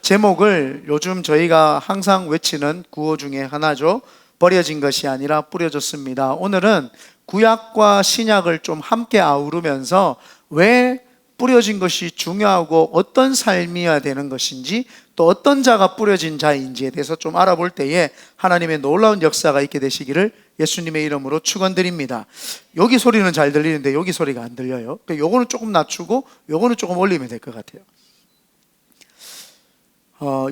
제목을 요즘 저희가 항상 외치는 구호 중에 하나죠. 버려진 것이 아니라 뿌려졌습니다. 오늘은 구약과 신약을 좀 함께 아우르면서 왜 뿌려진 것이 중요하고 어떤 삶이어야 되는 것인지, 또 어떤 자가 뿌려진 자인지에 대해서 좀 알아볼 때에 하나님의 놀라운 역사가 있게 되시기를 예수님의 이름으로 축원드립니다. 여기 소리는 잘 들리는데 여기 소리가 안 들려요. 요거는 조금 낮추고 요거는 조금 올리면 될 것 같아요.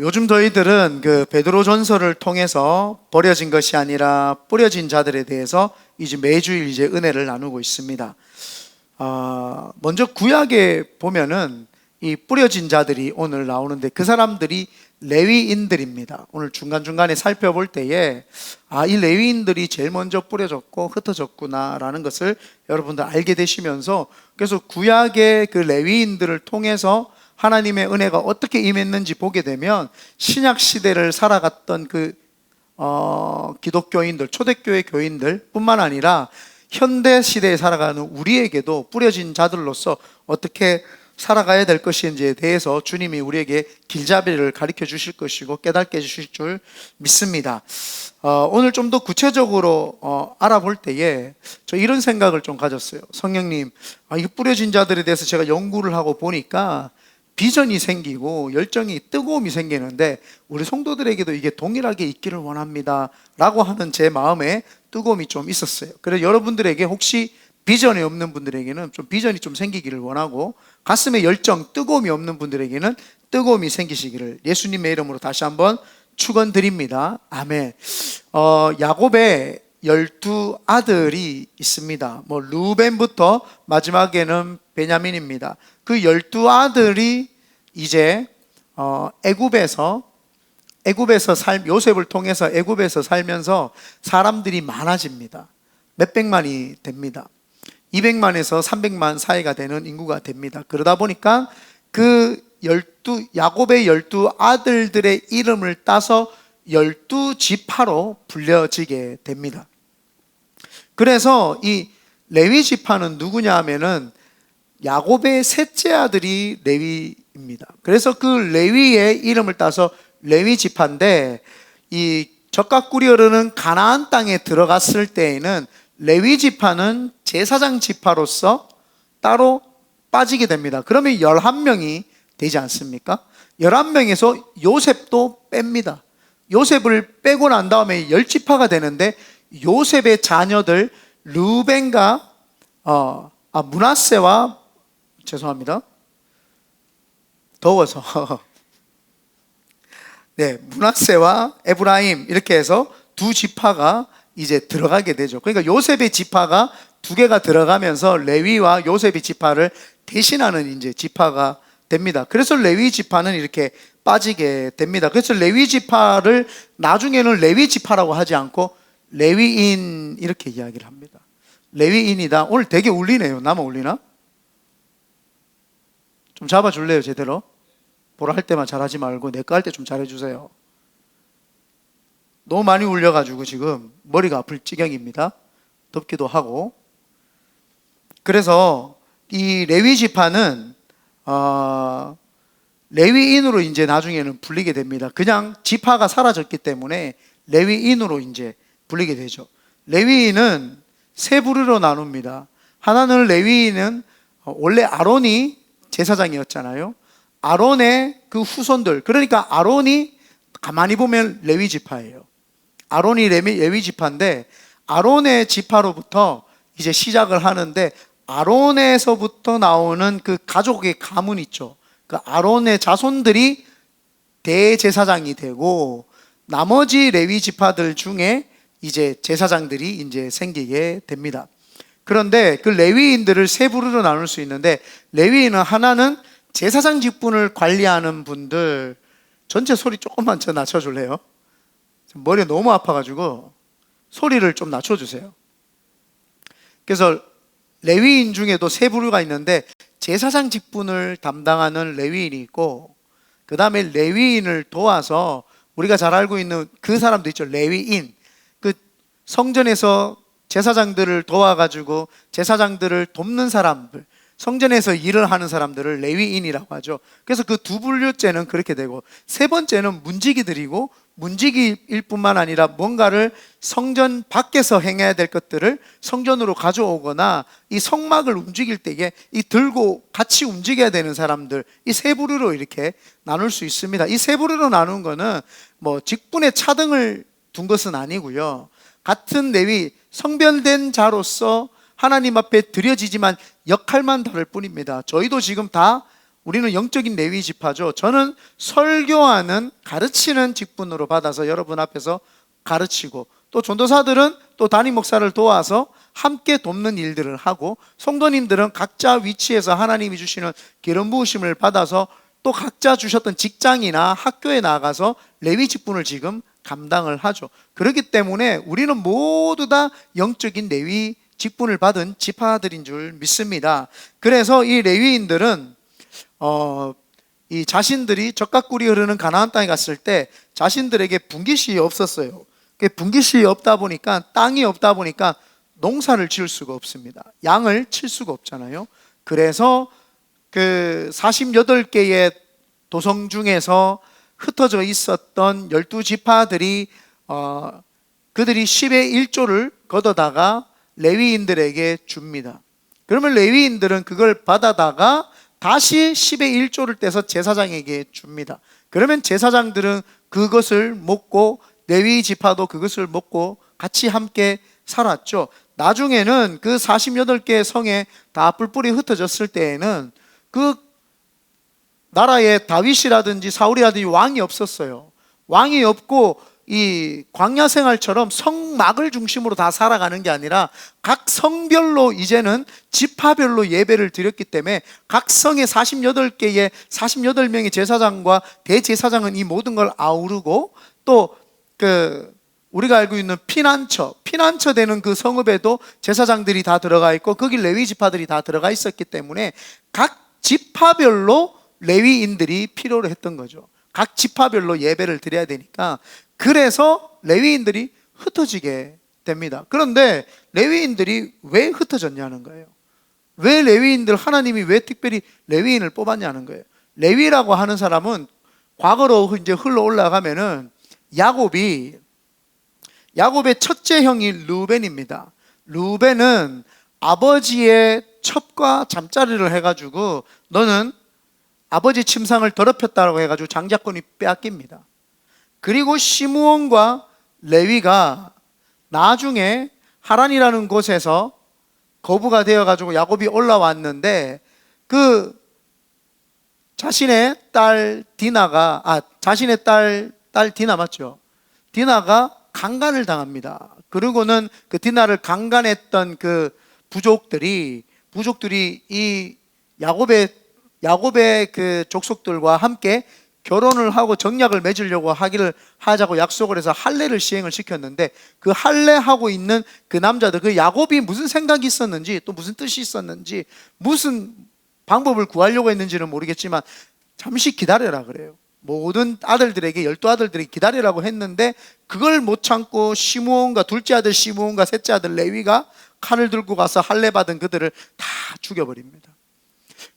요즘 저희들은 그 베드로전서를 통해서 버려진 것이 아니라 뿌려진 자들에 대해서 이제 매주일 이제 은혜를 나누고 있습니다. 먼저 구약에 보면은 이 뿌려진 자들이 오늘 나오는데, 그 사람들이 레위인들입니다. 오늘 중간중간에 살펴볼 때에 이 레위인들이 제일 먼저 뿌려졌고 흩어졌구나 라는 것을 여러분들 알게 되시면서, 그래서 구약의 그 레위인들을 통해서 하나님의 은혜가 어떻게 임했는지 보게 되면, 신약 시대를 살아갔던 그 기독교인들, 초대교회 교인들 뿐만 아니라 현대 시대에 살아가는 우리에게도 뿌려진 자들로서 어떻게 살아가야 될 것인지에 대해서 주님이 우리에게 길잡이를 가르쳐 주실 것이고 깨닫게 해주실 줄 믿습니다. 오늘 좀 더 구체적으로 알아볼 때에 저 이런 생각을 좀 가졌어요. 성령님, 이 뿌려진 자들에 대해서 제가 연구를 하고 보니까 비전이 생기고 열정이, 뜨거움이 생기는데 우리 성도들에게도 이게 동일하게 있기를 원합니다 라고 하는 제 마음에 뜨거움이 좀 있었어요. 그래서 여러분들에게 혹시 비전이 없는 분들에게는 좀 비전이 좀 생기기를 원하고, 가슴에 열정, 뜨거움이 없는 분들에게는 뜨거움이 생기시기를 예수님의 이름으로 다시 한번 축원드립니다. 아멘. 야곱의 12아들이 있습니다. 루벤부터 마지막에는 베냐민입니다. 그 12아들이 이제 요셉을 통해서 애굽에서 살면서 사람들이 많아집니다. 몇백만이 됩니다. 200만에서 300만 사이가 되는 인구가 됩니다. 그러다 보니까 야곱의 12아들들의 이름을 따서 12지파로 불려지게 됩니다. 그래서 이 레위 지파는 누구냐 하면은 야곱의 셋째 아들이 레위입니다. 그래서 그 레위의 이름을 따서 레위 지파인데, 이 젖과 꿀이 흐르는 가나안 땅에 들어갔을 때에는 레위 지파는 제사장 지파로서 따로 빠지게 됩니다. 그러면 11명이 되지 않습니까? 11명에서 요셉도 뺍니다. 요셉을 빼고 난 다음에 10지파가 되는데, 요셉의 자녀들 르벤과 므낫세와, 죄송합니다, 더워서 므낫세와 에브라임, 이렇게 해서 두 지파가 이제 들어가게 되죠. 그러니까 요셉의 지파가 두 개가 들어가면서 레위와 요셉의 지파를 대신하는 이제 지파가 됩니다. 그래서 레위 지파는 이렇게 빠지게 됩니다. 그래서 레위 지파를 나중에는 레위 지파라고 하지 않고 레위인 이렇게 이야기를 합니다. 레위인이다. 오늘 되게 울리네요. 나만 울리나? 좀 잡아줄래요, 제대로? 보라 할 때만 잘하지 말고 내 거 할 때 좀 잘해주세요. 너무 많이 울려가지고 지금 머리가 아플 지경입니다. 덥기도 하고. 그래서 이 레위 지파는 레위인으로 이제 나중에는 불리게 됩니다. 그냥 지파가 사라졌기 때문에 레위인으로 이제 불리게 되죠. 레위인은 세 부류로 나눕니다. 하나는, 레위인은 원래 아론이 제사장이었잖아요. 아론의 그 후손들, 그러니까 아론이 가만히 보면 레위 지파예요. 아론이 레위 지파인데, 아론의 지파로부터 이제 시작을 하는데, 아론에서부터 나오는 그 가족의 가문 있죠. 그 아론의 자손들이 대제사장이 되고, 나머지 레위 지파들 중에 이제 제사장들이 이제 생기게 됩니다. 그런데 그 레위인들을 세 부류로 나눌 수 있는데, 레위인은 하나는 제사장 직분을 관리하는 분들. 전체 소리 조금만 더 낮춰줄래요? 머리가 너무 아파가지고 소리를 좀 낮춰주세요. 그래서 레위인 중에도 세 부류가 있는데, 제사장 직분을 담당하는 레위인이 있고, 그 다음에 레위인을 도와서 우리가 잘 알고 있는 그 사람도 있죠. 레위인. 그 성전에서 제사장들을 도와가지고 제사장들을 돕는 사람들, 성전에서 일을 하는 사람들을 레위인이라고 하죠. 그래서 그 두 분류째는 그렇게 되고, 세 번째는 문지기들이고, 문지기일 뿐만 아니라 뭔가를 성전 밖에서 행해야 될 것들을 성전으로 가져오거나 이 성막을 움직일 때에 이 들고 같이 움직여야 되는 사람들, 이 세 부류로 이렇게 나눌 수 있습니다. 이 세 부류로 나눈 거는 뭐 직분에 차등을 둔 것은 아니고요. 같은 레위, 성별된 자로서 하나님 앞에 드려지지만 역할만 다를 뿐입니다. 저희도 지금 다 우리는 영적인 레위 지파죠. 저는 설교하는, 가르치는 직분으로 받아서 여러분 앞에서 가르치고, 또 전도사들은 또 담임 목사를 도와서 함께 돕는 일들을 하고, 성도님들은 각자 위치에서 하나님이 주시는 기름 부으심을 받아서 또 각자 주셨던 직장이나 학교에 나가서 레위 직분을 지금 감당을 하죠. 그렇기 때문에 우리는 모두 다 영적인 레위 직분을 받은 지파들인 줄 믿습니다. 그래서 이 레위인들은 이 자신들이 젖과 꿀이 흐르는 가나안 땅에 갔을 때 자신들에게 분깃이 없었어요. 분깃이 없다 보니까, 땅이 없다 보니까 농사를 지을 수가 없습니다. 양을 칠 수가 없잖아요. 그래서 그 48개의 도성 중에서 흩어져 있었던 12지파들이 그들이 10의 1조를 걷어다가 레위인들에게 줍니다. 그러면 레위인들은 그걸 받아다가 다시 10의 1조를 떼서 제사장에게 줍니다. 그러면 제사장들은 그것을 먹고 레위 지파도 그것을 먹고 같이 함께 살았죠. 나중에는 그 48개의 성에 다 뿔뿔이 흩어졌을 때에는 그 나라에 다윗이라든지 사울이라든지 왕이 없었어요. 왕이 없고 이 광야 생활처럼 성막을 중심으로 다 살아가는 게 아니라 각 성별로 이제는 지파별로 예배를 드렸기 때문에 각 성의 48개의 48명의 제사장과 대제사장은 이 모든 걸 아우르고, 또 그 우리가 알고 있는 피난처 되는 그 성읍에도 제사장들이 다 들어가 있고 거기 레위 지파들이 다 들어가 있었기 때문에 각 지파별로 레위인들이 필요로 했던 거죠. 각 지파별로 예배를 드려야 되니까. 그래서 레위인들이 흩어지게 됩니다. 그런데 레위인들이 왜 흩어졌냐는 거예요. 왜 레위인들, 하나님이 왜 특별히 레위인을 뽑았냐는 거예요. 레위라고 하는 사람은 과거로 이제 흘러 올라가면은 야곱의 첫째 형이 르우벤입니다. 르우벤은 아버지의 첩과 잠자리를 해가지고 너는 아버지 침상을 더럽혔다고 해가지고 장자권이 빼앗깁니다. 그리고 시므온과 레위가 나중에 하란이라는 곳에서 거부가 되어가지고 야곱이 올라왔는데 그 자신의 딸 디나가 딸 디나 맞죠? 디나가 강간을 당합니다. 그리고는 그 디나를 강간했던 그 부족들이 이 야곱의 그 족속들과 함께 결혼을 하고 정약을 맺으려고 하자고 약속을 해서 할례를 시행을 시켰는데, 그 할례하고 있는 그 남자들, 그 야곱이 무슨 생각이 있었는지 또 무슨 뜻이 있었는지 무슨 방법을 구하려고 했는지는 모르겠지만 잠시 기다려라 그래요. 모든 아들들에게, 12아들들에게 기다리라고 했는데 그걸 못 참고 시므온과 둘째 아들 시므온과 셋째 아들 레위가 칼을 들고 가서 할례 받은 그들을 다 죽여버립니다.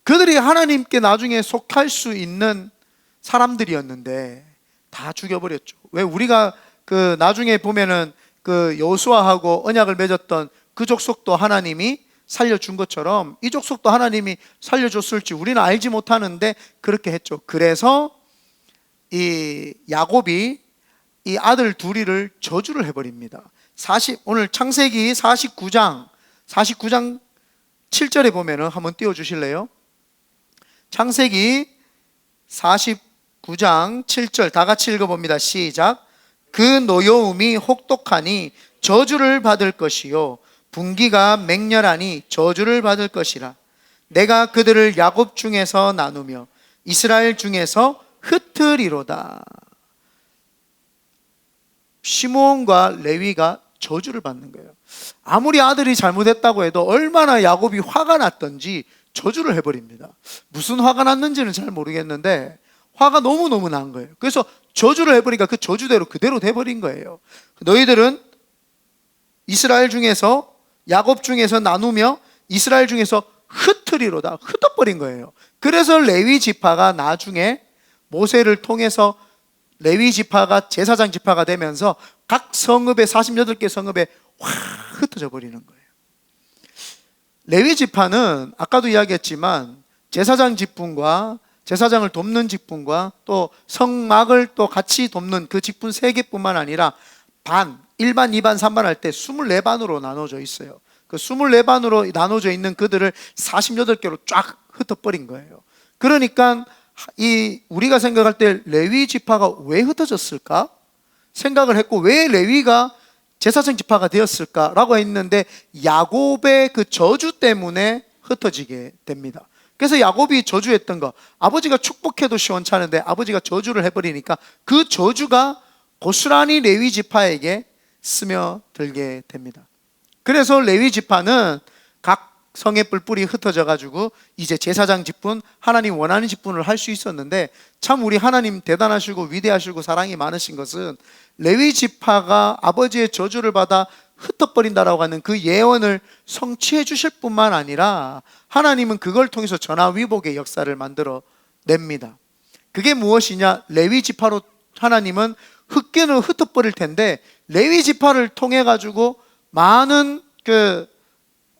그들이 하나님께 나중에 속할 수 있는 사람들이었는데 다 죽여버렸죠. 왜? 우리가 그 나중에 보면은 그 여호수아하고 언약을 맺었던 그 족속도 하나님이 살려준 것처럼 이 족속도 하나님이 살려줬을지 우리는 알지 못하는데 그렇게 했죠. 그래서 이 야곱이 이 아들 둘이를 저주를 해버립니다. 오늘 창세기 49장 7절에 보면은 한번 띄워주실래요? 창세기 49장 7절 다 같이 읽어봅니다. 시작. 그 노여움이 혹독하니 저주를 받을 것이요 분기가 맹렬하니 저주를 받을 것이라. 내가 그들을 야곱 중에서 나누며 이스라엘 중에서 흩으리로다. 시므온과 레위가 저주를 받는 거예요. 아무리 아들이 잘못했다고 해도 얼마나 야곱이 화가 났던지 저주를 해버립니다. 무슨 화가 났는지는 잘 모르겠는데 화가 너무너무 난 거예요. 그래서 저주를 해버리니까 그 저주대로 그대로 돼버린 거예요. 너희들은 이스라엘 중에서 야곱 중에서 나누며 이스라엘 중에서 흩으리로다, 흩어버린 거예요. 그래서 레위 지파가 나중에 모세를 통해서 레위 지파가 제사장 지파가 되면서 각 성읍에 48개 성읍에 확 흩어져 버리는 거예요. 레위 지파는 아까도 이야기했지만 제사장 직분과 제사장을 돕는 직분과 또 성막을 또 같이 돕는 그 직분 3개뿐만 아니라 반, 1반, 2반, 3반 할 때 24반으로 나눠져 있어요. 그 24반으로 나눠져 있는 그들을 48개로 쫙 흩어버린 거예요. 그러니까 우리가 생각할 때 레위 지파가 왜 흩어졌을까? 생각을 했고, 왜 레위가 제사장 지파가 되었을까라고 했는데 야곱의 그 저주 때문에 흩어지게 됩니다. 그래서 야곱이 저주했던 거, 아버지가 축복해도 시원찮은데 아버지가 저주를 해버리니까 그 저주가 고스란히 레위 지파에게 스며들게 됩니다. 그래서 레위 지파는 각 성의 뿔뿔이 흩어져 가지고 이제 제사장 직분, 하나님 원하는 직분을 할 수 있었는데, 참 우리 하나님 대단하시고 위대하시고 사랑이 많으신 것은 레위 지파가 아버지의 저주를 받아 흩어버린다라고 하는 그 예언을 성취해 주실 뿐만 아니라 하나님은 그걸 통해서 전화위복의 역사를 만들어 냅니다. 그게 무엇이냐? 레위 지파로 하나님은 흩기는 흩어버릴 텐데 레위 지파를 통해 가지고 많은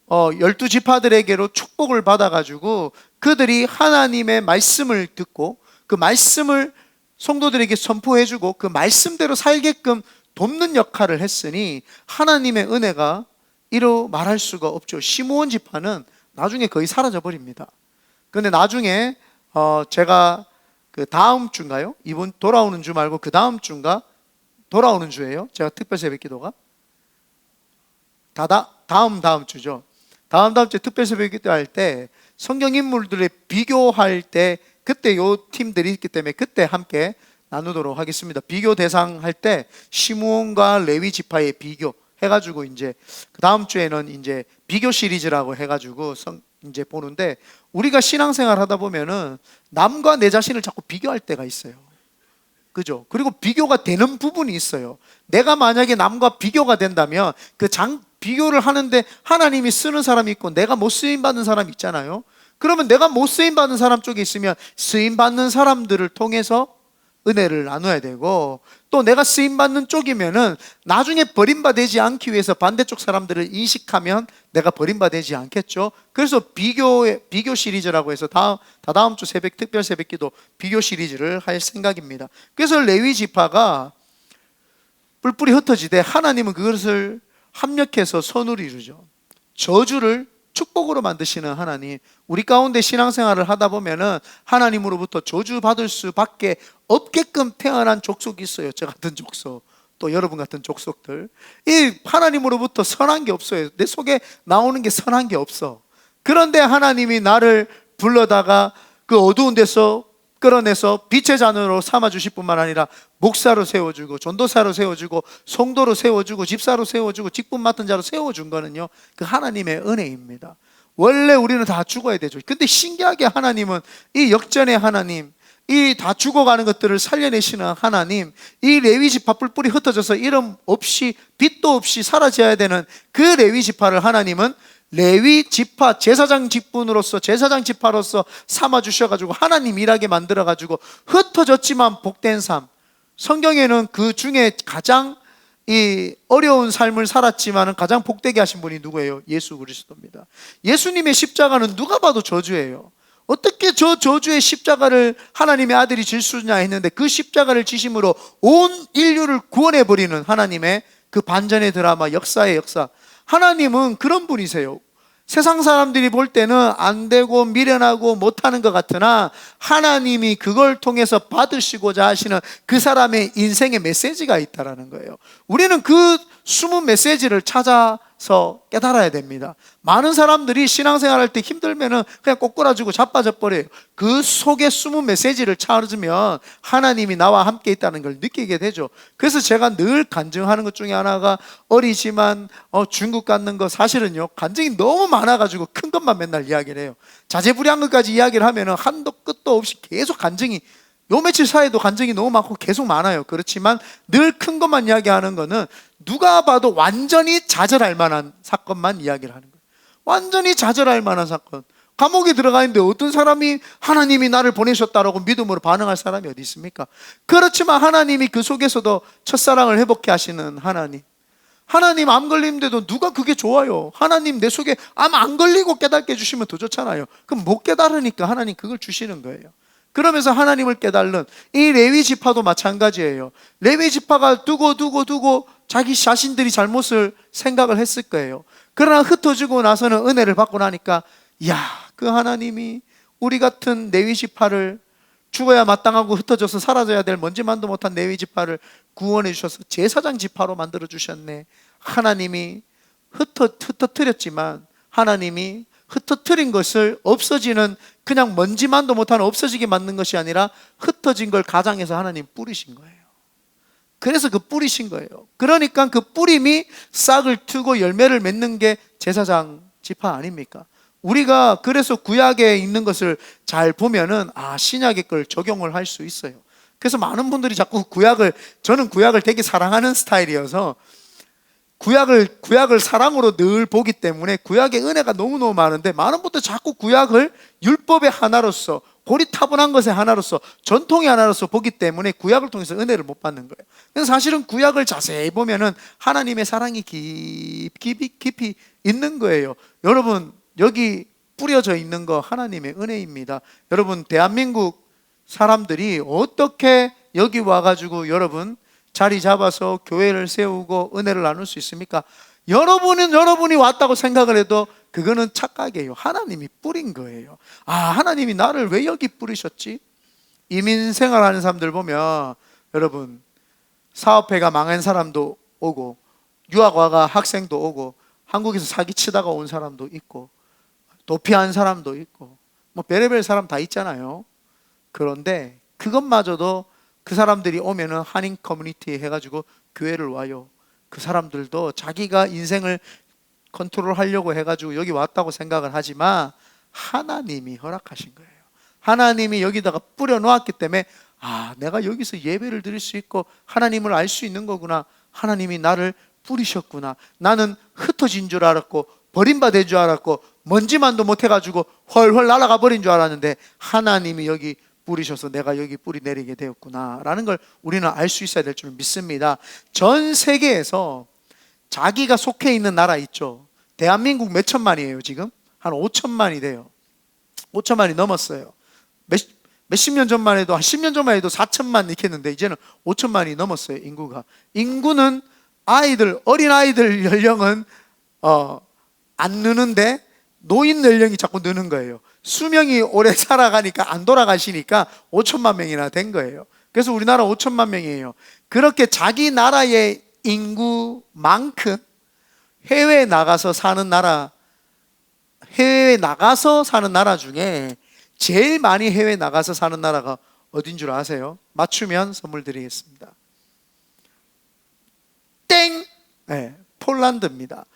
12지파들에게로 축복을 받아가지고 그들이 하나님의 말씀을 듣고 그 말씀을 성도들에게 선포해주고 그 말씀대로 살게끔 돕는 역할을 했으니 하나님의 은혜가 이루 말할 수가 없죠. 시므온 지파는 나중에 거의 사라져 버립니다. 그런데 나중에 제가 그 다음 주인가요? 이번 돌아오는 주 말고 그 다음 주인가? 돌아오는 주예요. 제가 특별 새벽 기도가 다음 주죠. 다음 주에 특별 새벽 기도 할 때 성경 인물들의 비교할 때 그때 요 팀들이 있기 때문에 그때 함께 나누도록 하겠습니다. 비교 대상 할 때 시므온과 레위 지파의 비교 해가지고 이제 그 다음 주에는 이제 비교 시리즈라고 해가지고 이제 보는데, 우리가 신앙생활 하다 보면은 남과 내 자신을 자꾸 비교할 때가 있어요. 그죠? 그리고 비교가 되는 부분이 있어요. 내가 만약에 남과 비교가 된다면 비교를 하는데 하나님이 쓰는 사람이 있고 내가 못 쓰임 받는 사람이 있잖아요. 그러면 내가 못 쓰임 받는 사람 쪽에 있으면 쓰임 받는 사람들을 통해서 은혜를 나눠야 되고, 또 내가 쓰임 받는 쪽이면은 나중에 버림받지 않기 위해서 반대쪽 사람들을 인식하면 내가 버림받지 않겠죠. 그래서 비교 시리즈라고 해서 다음 주 특별 새벽 기도 비교 시리즈를 할 생각입니다. 그래서 레위 지파가 뿔뿔이 흩어지되 하나님은 그것을 합력해서 선을 이루죠. 저주를 축복으로 만드시는 하나님, 우리 가운데 신앙생활을 하다 보면은 하나님으로부터 저주받을 수밖에 없게끔 태어난 족속이 있어요. 저 같은 족속, 또 여러분 같은 족속들. 이 하나님으로부터 선한 게 없어요. 내 속에 나오는 게 선한 게 없어. 그런데 하나님이 나를 불러다가 그 어두운 데서 끌어내서 빛의 자녀로 삼아주실 뿐만 아니라 목사로 세워주고 전도사로 세워주고 성도로 세워주고 집사로 세워주고 직분 맡은 자로 세워준 거는요, 그 하나님의 은혜입니다. 원래 우리는 다 죽어야 되죠. 근데 신기하게 하나님은 이 역전의 하나님, 이 다 죽어가는 것들을 살려내시는 하나님, 이 레위 지파 뿔뿔이 흩어져서 이름 없이 빛도 없이 사라져야 되는 그 레위 지파를 하나님은 레위 지파 제사장 직분으로서 제사장 지파로서 삼아 주셔가지고 하나님 일하게 만들어가지고 흩어졌지만 복된 삶. 성경에는 그 중에 가장 이 어려운 삶을 살았지만 가장 복되게 하신 분이 누구예요? 예수 그리스도입니다. 예수님의 십자가는 누가 봐도 저주예요. 어떻게 저 저주의 십자가를 하나님의 아들이 질 수 있냐 했는데, 그 십자가를 지심으로 온 인류를 구원해버리는 하나님의 그 반전의 드라마, 역사의 역사. 하나님은 그런 분이세요. 세상 사람들이 볼 때는 안 되고 미련하고 못하는 것 같으나 하나님이 그걸 통해서 받으시고자 하시는 그 사람의 인생의 메시지가 있다는 거예요. 우리는 그 숨은 메시지를 찾아서 깨달아야 됩니다. 많은 사람들이 신앙생활할 때 힘들면은 그냥 꼬꾸라지고 자빠져 버려요. 그 속에 숨은 메시지를 찾으면 하나님이 나와 함께 있다는 걸 느끼게 되죠. 그래서 제가 늘 간증하는 것 중에 하나가, 어리지만 중국 갖는 거, 사실은요 간증이 너무 많아가지고 큰 것만 맨날 이야기를 해요. 자제불량것까지 이야기를 하면은 한도 끝도 없이 계속 간증이, 요 며칠 사이에도 간증이 너무 많고 계속 많아요. 그렇지만 늘 큰 것만 이야기하는 거는 누가 봐도 완전히 좌절할 만한 사건만 이야기를 하는 거예요. 완전히 좌절할 만한 사건, 감옥에 들어가 있는데 어떤 사람이 하나님이 나를 보내셨다라고 믿음으로 반응할 사람이 어디 있습니까? 그렇지만 하나님이 그 속에서도 첫사랑을 회복케 하시는 하나님, 하나님 암 걸리는데도 누가 그게 좋아요? 하나님 내 속에 암 안 걸리고 깨닫게 해주시면 더 좋잖아요. 그럼 못 깨달으니까 하나님 그걸 주시는 거예요. 그러면서 하나님을 깨달는 이 레위 지파도 마찬가지예요. 레위 지파가 두고 자기 자신들이 잘못을 생각을 했을 거예요. 그러나 흩어지고 나서는 은혜를 받고 나니까 그 하나님이 우리 같은 레위 지파를 죽어야 마땅하고 흩어져서 사라져야 될 먼지만도 못한 레위 지파를 구원해 주셔서 제사장 지파로 만들어 주셨네. 하나님이 흩어뜨렸지만 하나님이 흩어뜨린 것을 없어지는, 그냥 먼지만도 못한 없어지게 만든 것이 아니라 흩어진 걸 가장해서 하나님 뿌리신 거예요. 그래서 그 뿌리신 거예요. 그러니까 그 뿌림이 싹을 트고 열매를 맺는 게 제사장 지파 아닙니까? 우리가 그래서 구약에 있는 것을 잘 보면은 신약의 걸 적용을 할 수 있어요. 그래서 많은 분들이 자꾸 저는 구약을 되게 사랑하는 스타일이어서 구약을 사랑으로 늘 보기 때문에 구약의 은혜가 너무너무 많은데, 많은 분들 자꾸 구약을 율법의 하나로서, 고리타분한 것의 하나로서, 전통의 하나로서 보기 때문에 구약을 통해서 은혜를 못 받는 거예요. 그래서 사실은 구약을 자세히 보면은 하나님의 사랑이 깊이 있는 거예요. 여러분, 여기 뿌려져 있는 거 하나님의 은혜입니다. 여러분, 대한민국 사람들이 어떻게 여기 와가지고 여러분 자리 잡아서 교회를 세우고 은혜를 나눌 수 있습니까? 여러분이 왔다고 생각을 해도 그거는 착각이에요. 하나님이 뿌린 거예요. 하나님이 나를 왜 여기 뿌리셨지? 이민 생활하는 사람들 보면 여러분, 사업회가 망한 사람도 오고, 유학 와가 학생도 오고, 한국에서 사기치다가 온 사람도 있고, 도피한 사람도 있고, 별의별 사람 다 있잖아요. 그런데 그것마저도 그 사람들이 오면은 한인 커뮤니티 해가지고 교회를 와요. 그 사람들도 자기가 인생을 컨트롤 하려고 해가지고 여기 왔다고 생각을 하지만 하나님이 허락하신 거예요. 하나님이 여기다가 뿌려 놓았기 때문에 내가 여기서 예배를 드릴 수 있고 하나님을 알 수 있는 거구나. 하나님이 나를 뿌리셨구나. 나는 흩어진 줄 알았고 버림받은 줄 알았고 먼지만도 못해가지고 헐헐 날아가 버린 줄 알았는데 하나님이 여기 뿌리셔서 내가 여기 뿌리 내리게 되었구나 라는 걸 우리는 알 수 있어야 될 줄 믿습니다. 전 세계에서 자기가 속해 있는 나라 있죠. 대한민국 몇 천만이에요 지금? 한 5천만이 돼요. 5천만이 넘었어요. 몇십 년 전만 해도, 한 10년 전만 해도 4천만 이렇게 했는데 이제는 5천만이 넘었어요. 인구는 어린 아이들 연령은 안 느는데 노인 연령이 자꾸 느는 거예요. 수명이 오래 살아가니까 안 돌아가시니까 5천만 명이나 된 거예요. 그래서 우리나라 5천만 명이에요. 그렇게 자기 나라의 인구만큼 해외에 나가서 사는 나라 중에 제일 많이 해외에 나가서 사는 나라가 어딘 줄 아세요? 맞추면 선물 드리겠습니다. 땡! 네, 폴란드입니다.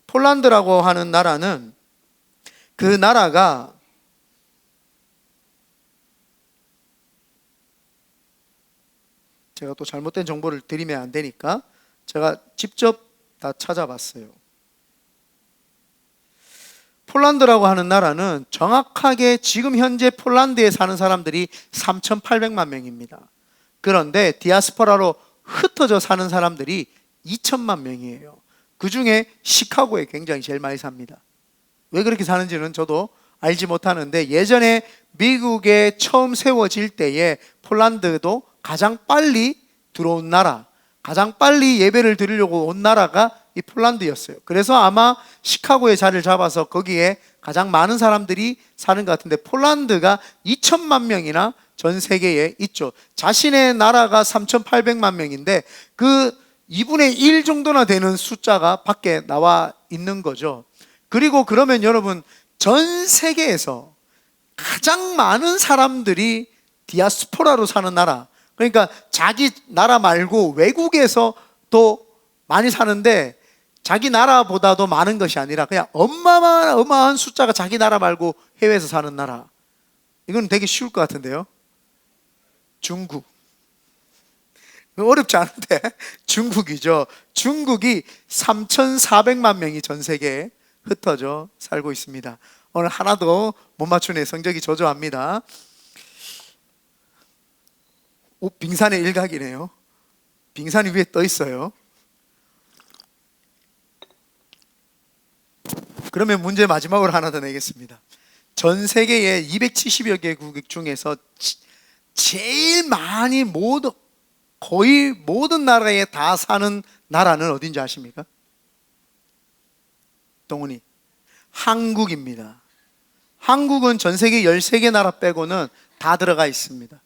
폴란드라고 하는 나라는, 그 나라가 제가 또 잘못된 정보를 드리면 안 되니까 제가 직접 다 찾아봤어요. 폴란드라고 하는 나라는 정확하게 지금 현재 폴란드에 사는 사람들이 3,800만 명입니다. 그런데 디아스포라로 흩어져 사는 사람들이 2천만 명이에요. 그 중에 시카고에 굉장히 제일 많이 삽니다. 왜 그렇게 사는지는 저도 알지 못하는데, 예전에 미국에 처음 세워질 때에 폴란드도 가장 빨리 들어온 나라, 가장 빨리 예배를 드리려고 온 나라가 이 폴란드였어요. 그래서 아마 시카고에 자리를 잡아서 거기에 가장 많은 사람들이 사는 것 같은데, 폴란드가 2천만 명이나 전 세계에 있죠. 자신의 나라가 3,800만 명인데 그 2분의 1 정도나 되는 숫자가 밖에 나와 있는 거죠. 그리고 그러면 여러분, 전 세계에서 가장 많은 사람들이 디아스포라로 사는 나라, 그러니까 자기 나라 말고 외국에서 또 많이 사는데 자기 나라보다도 많은 것이 아니라 그냥 어마어마한 숫자가 자기 나라 말고 해외에서 사는 나라, 이건 되게 쉬울 것 같은데요. 중국. 어렵지 않은데 중국이죠. 중국이 3,400만 명이 전 세계에 흩어져 살고 있습니다. 오늘 하나도 못 맞추네. 성적이 저조합니다. 빙산의 일각이네요. 빙산이 위에 떠 있어요. 그러면 문제 마지막으로 하나 더 내겠습니다. 전 세계의 270여 개국 중에서 제일 많이 거의 모든 나라에 다 사는 나라는 어딘지 아십니까? 동훈이 한국입니다. 한국은 전 세계 13개 나라 빼고는 다 들어가 있습니다.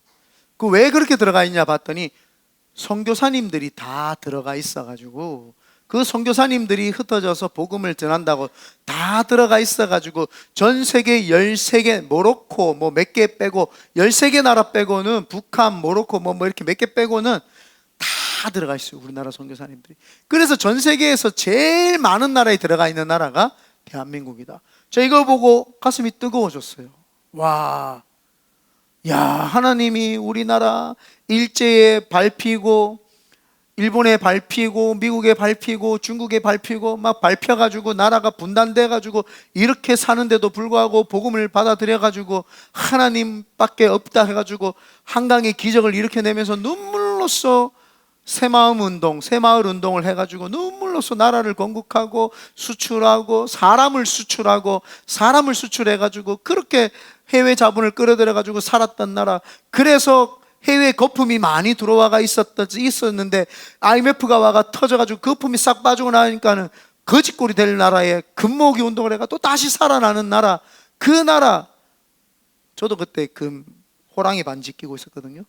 그 왜 그렇게 들어가 있냐 봤더니 선교사님들이 다 들어가 있어가지고, 그 선교사님들이 흩어져서 복음을 전한다고 다 들어가 있어가지고 전 세계 13개, 모로코 뭐 몇 개 빼고 13개 나라 빼고는, 북한, 모로코 뭐 이렇게 몇 개 빼고는 다 들어가 있어요, 우리나라 선교사님들이. 그래서 전 세계에서 제일 많은 나라에 들어가 있는 나라가 대한민국이다. 저 이거 보고 가슴이 뜨거워졌어요. 와, 야, 하나님이 우리나라 일제에 밟히고, 일본에 밟히고, 미국에 밟히고, 중국에 밟히고 막 밟혀가지고 나라가 분단돼가지고 이렇게 사는데도 불구하고 복음을 받아들여가지고 하나님밖에 없다 해가지고 한강의 기적을 일으켜내면서 눈물로써 새마을 운동을 해가지고 눈물로써 나라를 건국하고 수출하고 사람을 수출해가지고 그렇게 해외 자본을 끌어들여가지고 살았던 나라. 그래서 해외 거품이 많이 들어와가 있었는데 IMF가 와가 터져가지고 거품이 싹 빠지고 나니까는 거짓골이 될 나라에 금모으기 운동을 해가 또 다시 살아나는 나라. 그 나라, 저도 그때 금 호랑이 반지 끼고 있었거든요.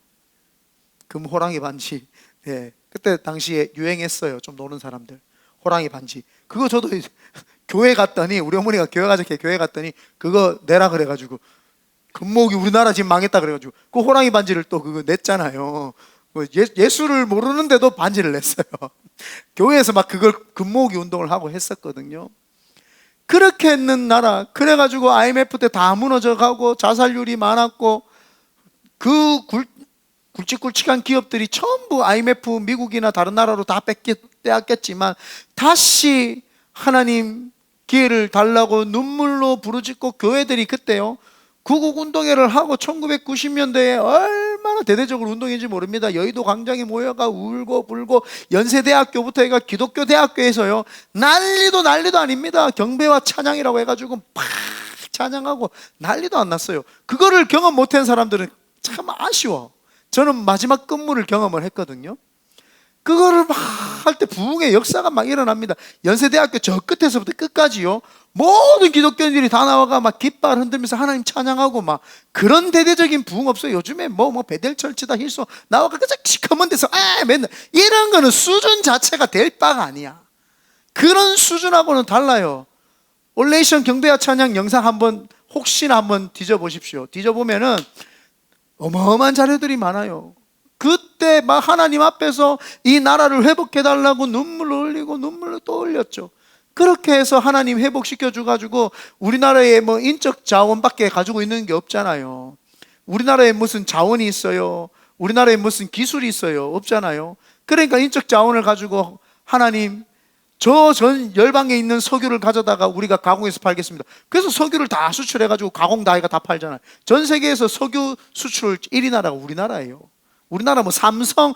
금 호랑이 반지. 네, 그때 당시에 유행했어요. 좀 노는 사람들 호랑이 반지. 그거 저도 교회 갔더니, 우리 어머니가 교회 갔더니 그거 내라 그래가지고, 금목이 우리나라 지금 망했다 그래가지고 그 호랑이 반지를 또 그거 냈잖아요. 예수를 모르는데도 반지를 냈어요. 교회에서 막 그걸 금모으기 운동을 하고 했었거든요. 그렇게 했는 나라. 그래가지고 IMF 때 다 무너져가고 자살률이 많았고, 그 굵직굵직한 기업들이 전부 IMF, 미국이나 다른 나라로 다 빼앗겼지만 다시 하나님 기회를 달라고 눈물로 부르짖고, 교회들이 그때요 구국운동회를 하고 1990년대에 얼마나 대대적으로 운동했는지 모릅니다. 여의도 광장에 모여가 울고 불고, 연세대학교부터 해가 기독교 대학교에서요 난리도 아닙니다. 경배와 찬양이라고 해가지고 팍 찬양하고 난리도 안 났어요. 그거를 경험 못한 사람들은 참 아쉬워. 저는 마지막 근무를 경험을 했거든요. 그거를 막 할 때 부흥의 역사가 막 일어납니다. 연세대학교 저 끝에서부터 끝까지요 모든 기독교인들이 다 나와가 막 깃발 흔들면서 하나님 찬양하고 막, 그런 대대적인 부흥 없어요. 요즘에 뭐 베델철치다 힐소 나와가 그저 시커먼 데서 맨날 이런 거는 수준 자체가 될 바가 아니야. 그런 수준하고는 달라요. 올레이션 경배와 찬양 영상 혹시나 한번 뒤져보십시오. 뒤져보면은 어마어마한 자료들이 많아요. 그때 막 하나님 앞에서 이 나라를 회복해달라고 눈물을 흘리고 눈물을 또 흘렸죠. 그렇게 해서 하나님 회복시켜 줘가지고 우리나라에 뭐 인적 자원밖에 가지고 있는 게 없잖아요. 우리나라에 무슨 자원이 있어요? 우리나라에 무슨 기술이 있어요? 없잖아요. 그러니까 인적 자원을 가지고 하나님, 저 전 열방에 있는 석유를 가져다가 우리가 가공해서 팔겠습니다. 그래서 석유를 다 수출해가지고 가공 다 해가 다 팔잖아요. 전 세계에서 석유 수출 1위 나라가 우리나라예요. 우리나라 뭐 삼성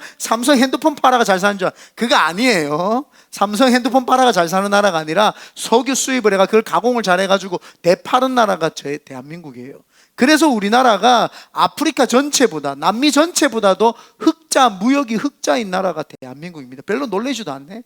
핸드폰 팔아가 잘 사는 줄 그거 아니에요. 삼성 핸드폰 팔아가 잘 사는 나라가 아니라 석유 수입을 해가 그걸 가공을 잘 해가지고 대파는 나라가 대한민국이에요. 그래서 우리나라가 아프리카 전체보다, 남미 전체보다도 무역이 흑자인 나라가 대한민국입니다. 별로 놀라지도 않네.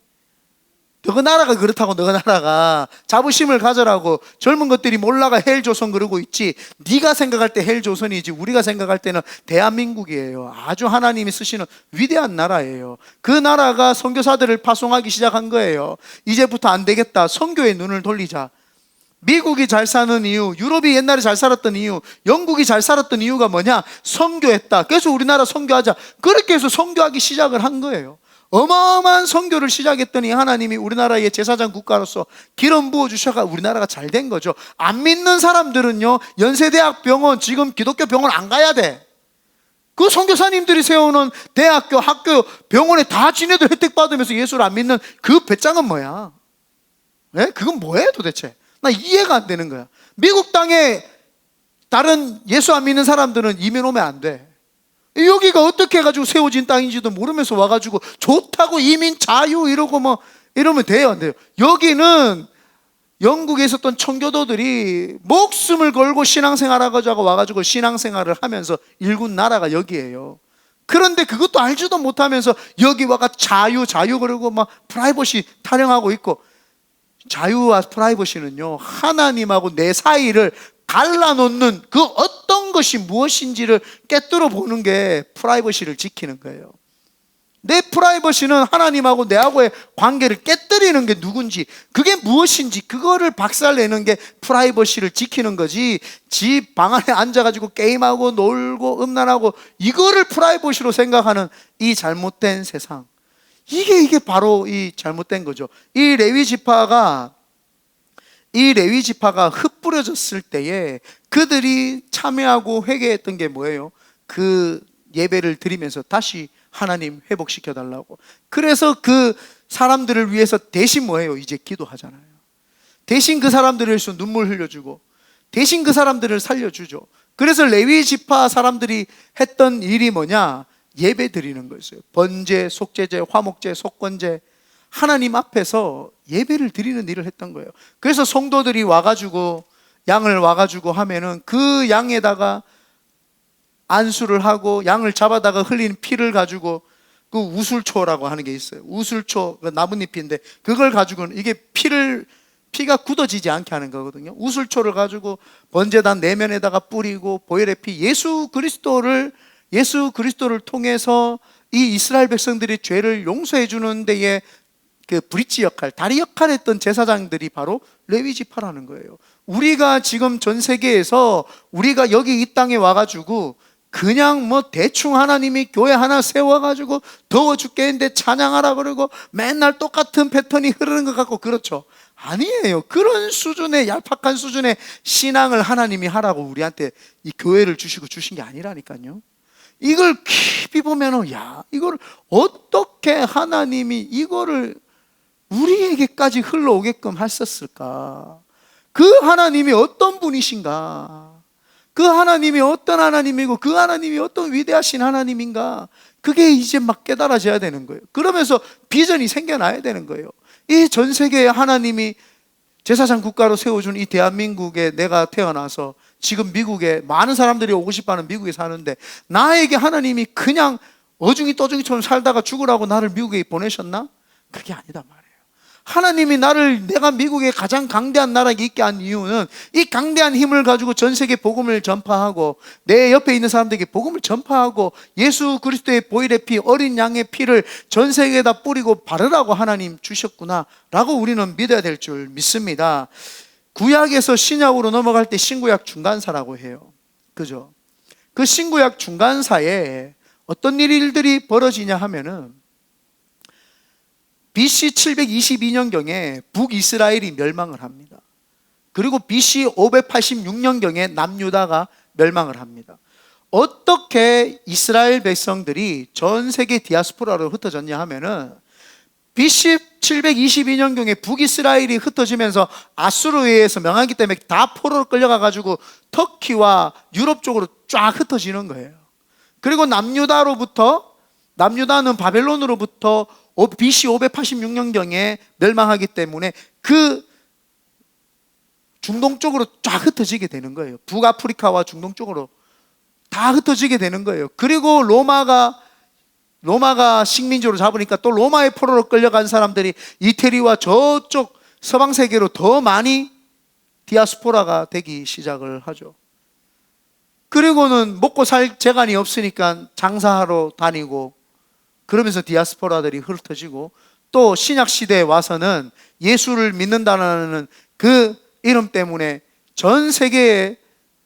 너가 나라가 그렇다고 너가 나라가 자부심을 가져라고 젊은 것들이 몰라가 헬조선 그러고 있지, 네가 생각할 때 헬조선이지 우리가 생각할 때는 대한민국이에요. 아주 하나님이 쓰시는 위대한 나라예요. 그 나라가 선교사들을 파송하기 시작한 거예요. 이제부터 안 되겠다, 선교의 눈을 돌리자. 미국이 잘 사는 이유, 유럽이 옛날에 잘 살았던 이유, 영국이 잘 살았던 이유가 뭐냐? 선교했다. 그래서 우리나라 선교하자. 그렇게 해서 선교하기 시작을 한 거예요. 어마어마한 선교를 시작했더니 하나님이 우리나라의 제사장 국가로서 기름 부어주셔가 우리나라가 잘 된 거죠. 안 믿는 사람들은요 연세대학 병원, 지금 기독교 병원 안 가야 돼. 그 선교사님들이 세우는 대학교, 학교, 병원에 다 지네들 혜택 받으면서 예수를 안 믿는 그 배짱은 뭐야? 네? 그건 뭐예요 도대체? 나 이해가 안 되는 거야. 미국 땅에 다른 예수 안 믿는 사람들은 이민 오면 안 돼. 여기가 어떻게 해가지고 세워진 땅인지도 모르면서 와가지고 좋다고 이민 자유 이러고 뭐 이러면 돼요, 안 돼요? 여기는 영국에 있었던 청교도들이 목숨을 걸고 신앙생활하고 와가지고 신앙생활을 하면서 일군 나라가 여기예요. 그런데 그것도 알지도 못하면서 여기 와가 자유 그러고 막 프라이버시 타령하고 있고, 자유와 프라이버시는요, 하나님하고 내 사이를 갈라놓는 그 어떤 것이 무엇인지를 깨뜨려 보는 게 프라이버시를 지키는 거예요. 내 프라이버시는 하나님하고 내하고의 관계를 깨뜨리는 게 누군지, 그게 무엇인지 그거를 박살내는 게 프라이버시를 지키는 거지, 집 방 안에 앉아가지고 게임하고 놀고 음란하고 이거를 프라이버시로 생각하는 이 잘못된 세상, 이게 바로 이 잘못된 거죠. 이 레위 지파가 흩뿌려졌을 때에 그들이 참여하고 회개했던 게 뭐예요? 그 예배를 드리면서 다시 하나님 회복시켜 달라고. 그래서 그 사람들을 위해서 대신 뭐예요? 이제 기도하잖아요. 대신 그 사람들을 위해서 눈물 흘려주고 대신 그 사람들을 살려주죠. 그래서 레위 지파 사람들이 했던 일이 뭐냐? 예배 드리는 거였어요. 번제, 속죄제, 화목제, 속건제, 하나님 앞에서 예배를 드리는 일을 했던 거예요. 그래서 성도들이 와가지고 양을 와가지고 하면은 그 양에다가 안수를 하고 양을 잡아다가 흘린 피를 가지고 그 우술초라고 하는 게 있어요. 우술초, 그 나뭇잎인데 그걸 가지고는 이게 피가 굳어지지 않게 하는 거거든요. 우술초를 가지고 번제단 내면에다가 뿌리고 보혈의 피, 예수 그리스도를 통해서 이 이스라엘 백성들이 죄를 용서해 주는 데에 그 브릿지 역할, 다리 역할 했던 제사장들이 바로 레위 지파라는 거예요. 우리가 지금 전 세계에서 우리가 여기 이 땅에 와가지고 그냥 뭐 대충 하나님이 교회 하나 세워가지고 더워 죽겠는데 찬양하라 그러고 맨날 똑같은 패턴이 흐르는 것 같고 그렇죠? 아니에요. 그런 수준의 얄팍한 수준의 신앙을 하나님이 하라고 우리한테 이 교회를 주시고 주신 게 아니라니까요. 이걸 깊이 보면은, 야, 이걸 어떻게 하나님이 이거를 우리에게까지 흘러오게끔 하셨을까? 그 하나님이 어떤 분이신가? 그 하나님이 어떤 하나님이고 그 하나님이 어떤 위대하신 하나님인가? 그게 이제 막 깨달아져야 되는 거예요. 그러면서 비전이 생겨나야 되는 거예요. 이 전 세계에 하나님이 제사장 국가로 세워준 이 대한민국에 내가 태어나서 지금 미국에 많은 사람들이 오고 싶어하는 미국에 사는데 나에게 하나님이 그냥 어중이 떠중이처럼 살다가 죽으라고 나를 미국에 보내셨나? 그게 아니다 말이에요. 하나님이 내가 미국에 가장 강대한 나라에 있게 한 이유는 이 강대한 힘을 가지고 전 세계 복음을 전파하고 내 옆에 있는 사람들에게 복음을 전파하고 예수 그리스도의 보혈의 피, 어린 양의 피를 전 세계에다 뿌리고 바르라고 하나님 주셨구나 라고 우리는 믿어야 될 줄 믿습니다. 구약에서 신약으로 넘어갈 때 신구약 중간사라고 해요. 그죠? 그 신구약 중간사에 어떤 일들이 벌어지냐 하면은 BC 722년경에 북이스라엘이 멸망을 합니다. 그리고 BC 586년경에 남유다가 멸망을 합니다. 어떻게 이스라엘 백성들이 전 세계 디아스포라로 흩어졌냐 하면은 BC 722년경에 북이스라엘이 흩어지면서 아수르에 의해서 명하기 때문에 다 포로로 끌려가가지고 터키와 유럽 쪽으로 쫙 흩어지는 거예요. 그리고 남유다는 바벨론으로부터 BC 586년경에 멸망하기 때문에 그 중동 쪽으로 쫙 흩어지게 되는 거예요. 북아프리카와 중동 쪽으로 다 흩어지게 되는 거예요. 그리고 로마가 식민지로 잡으니까 또 로마의 포로로 끌려간 사람들이 이태리와 저쪽 서방 세계로 더 많이 디아스포라가 되기 시작을 하죠. 그리고는 먹고 살 재간이 없으니까 장사하러 다니고 그러면서 디아스포라들이 흩어지고 또 신약 시대에 와서는 예수를 믿는다는 그 이름 때문에 전 세계의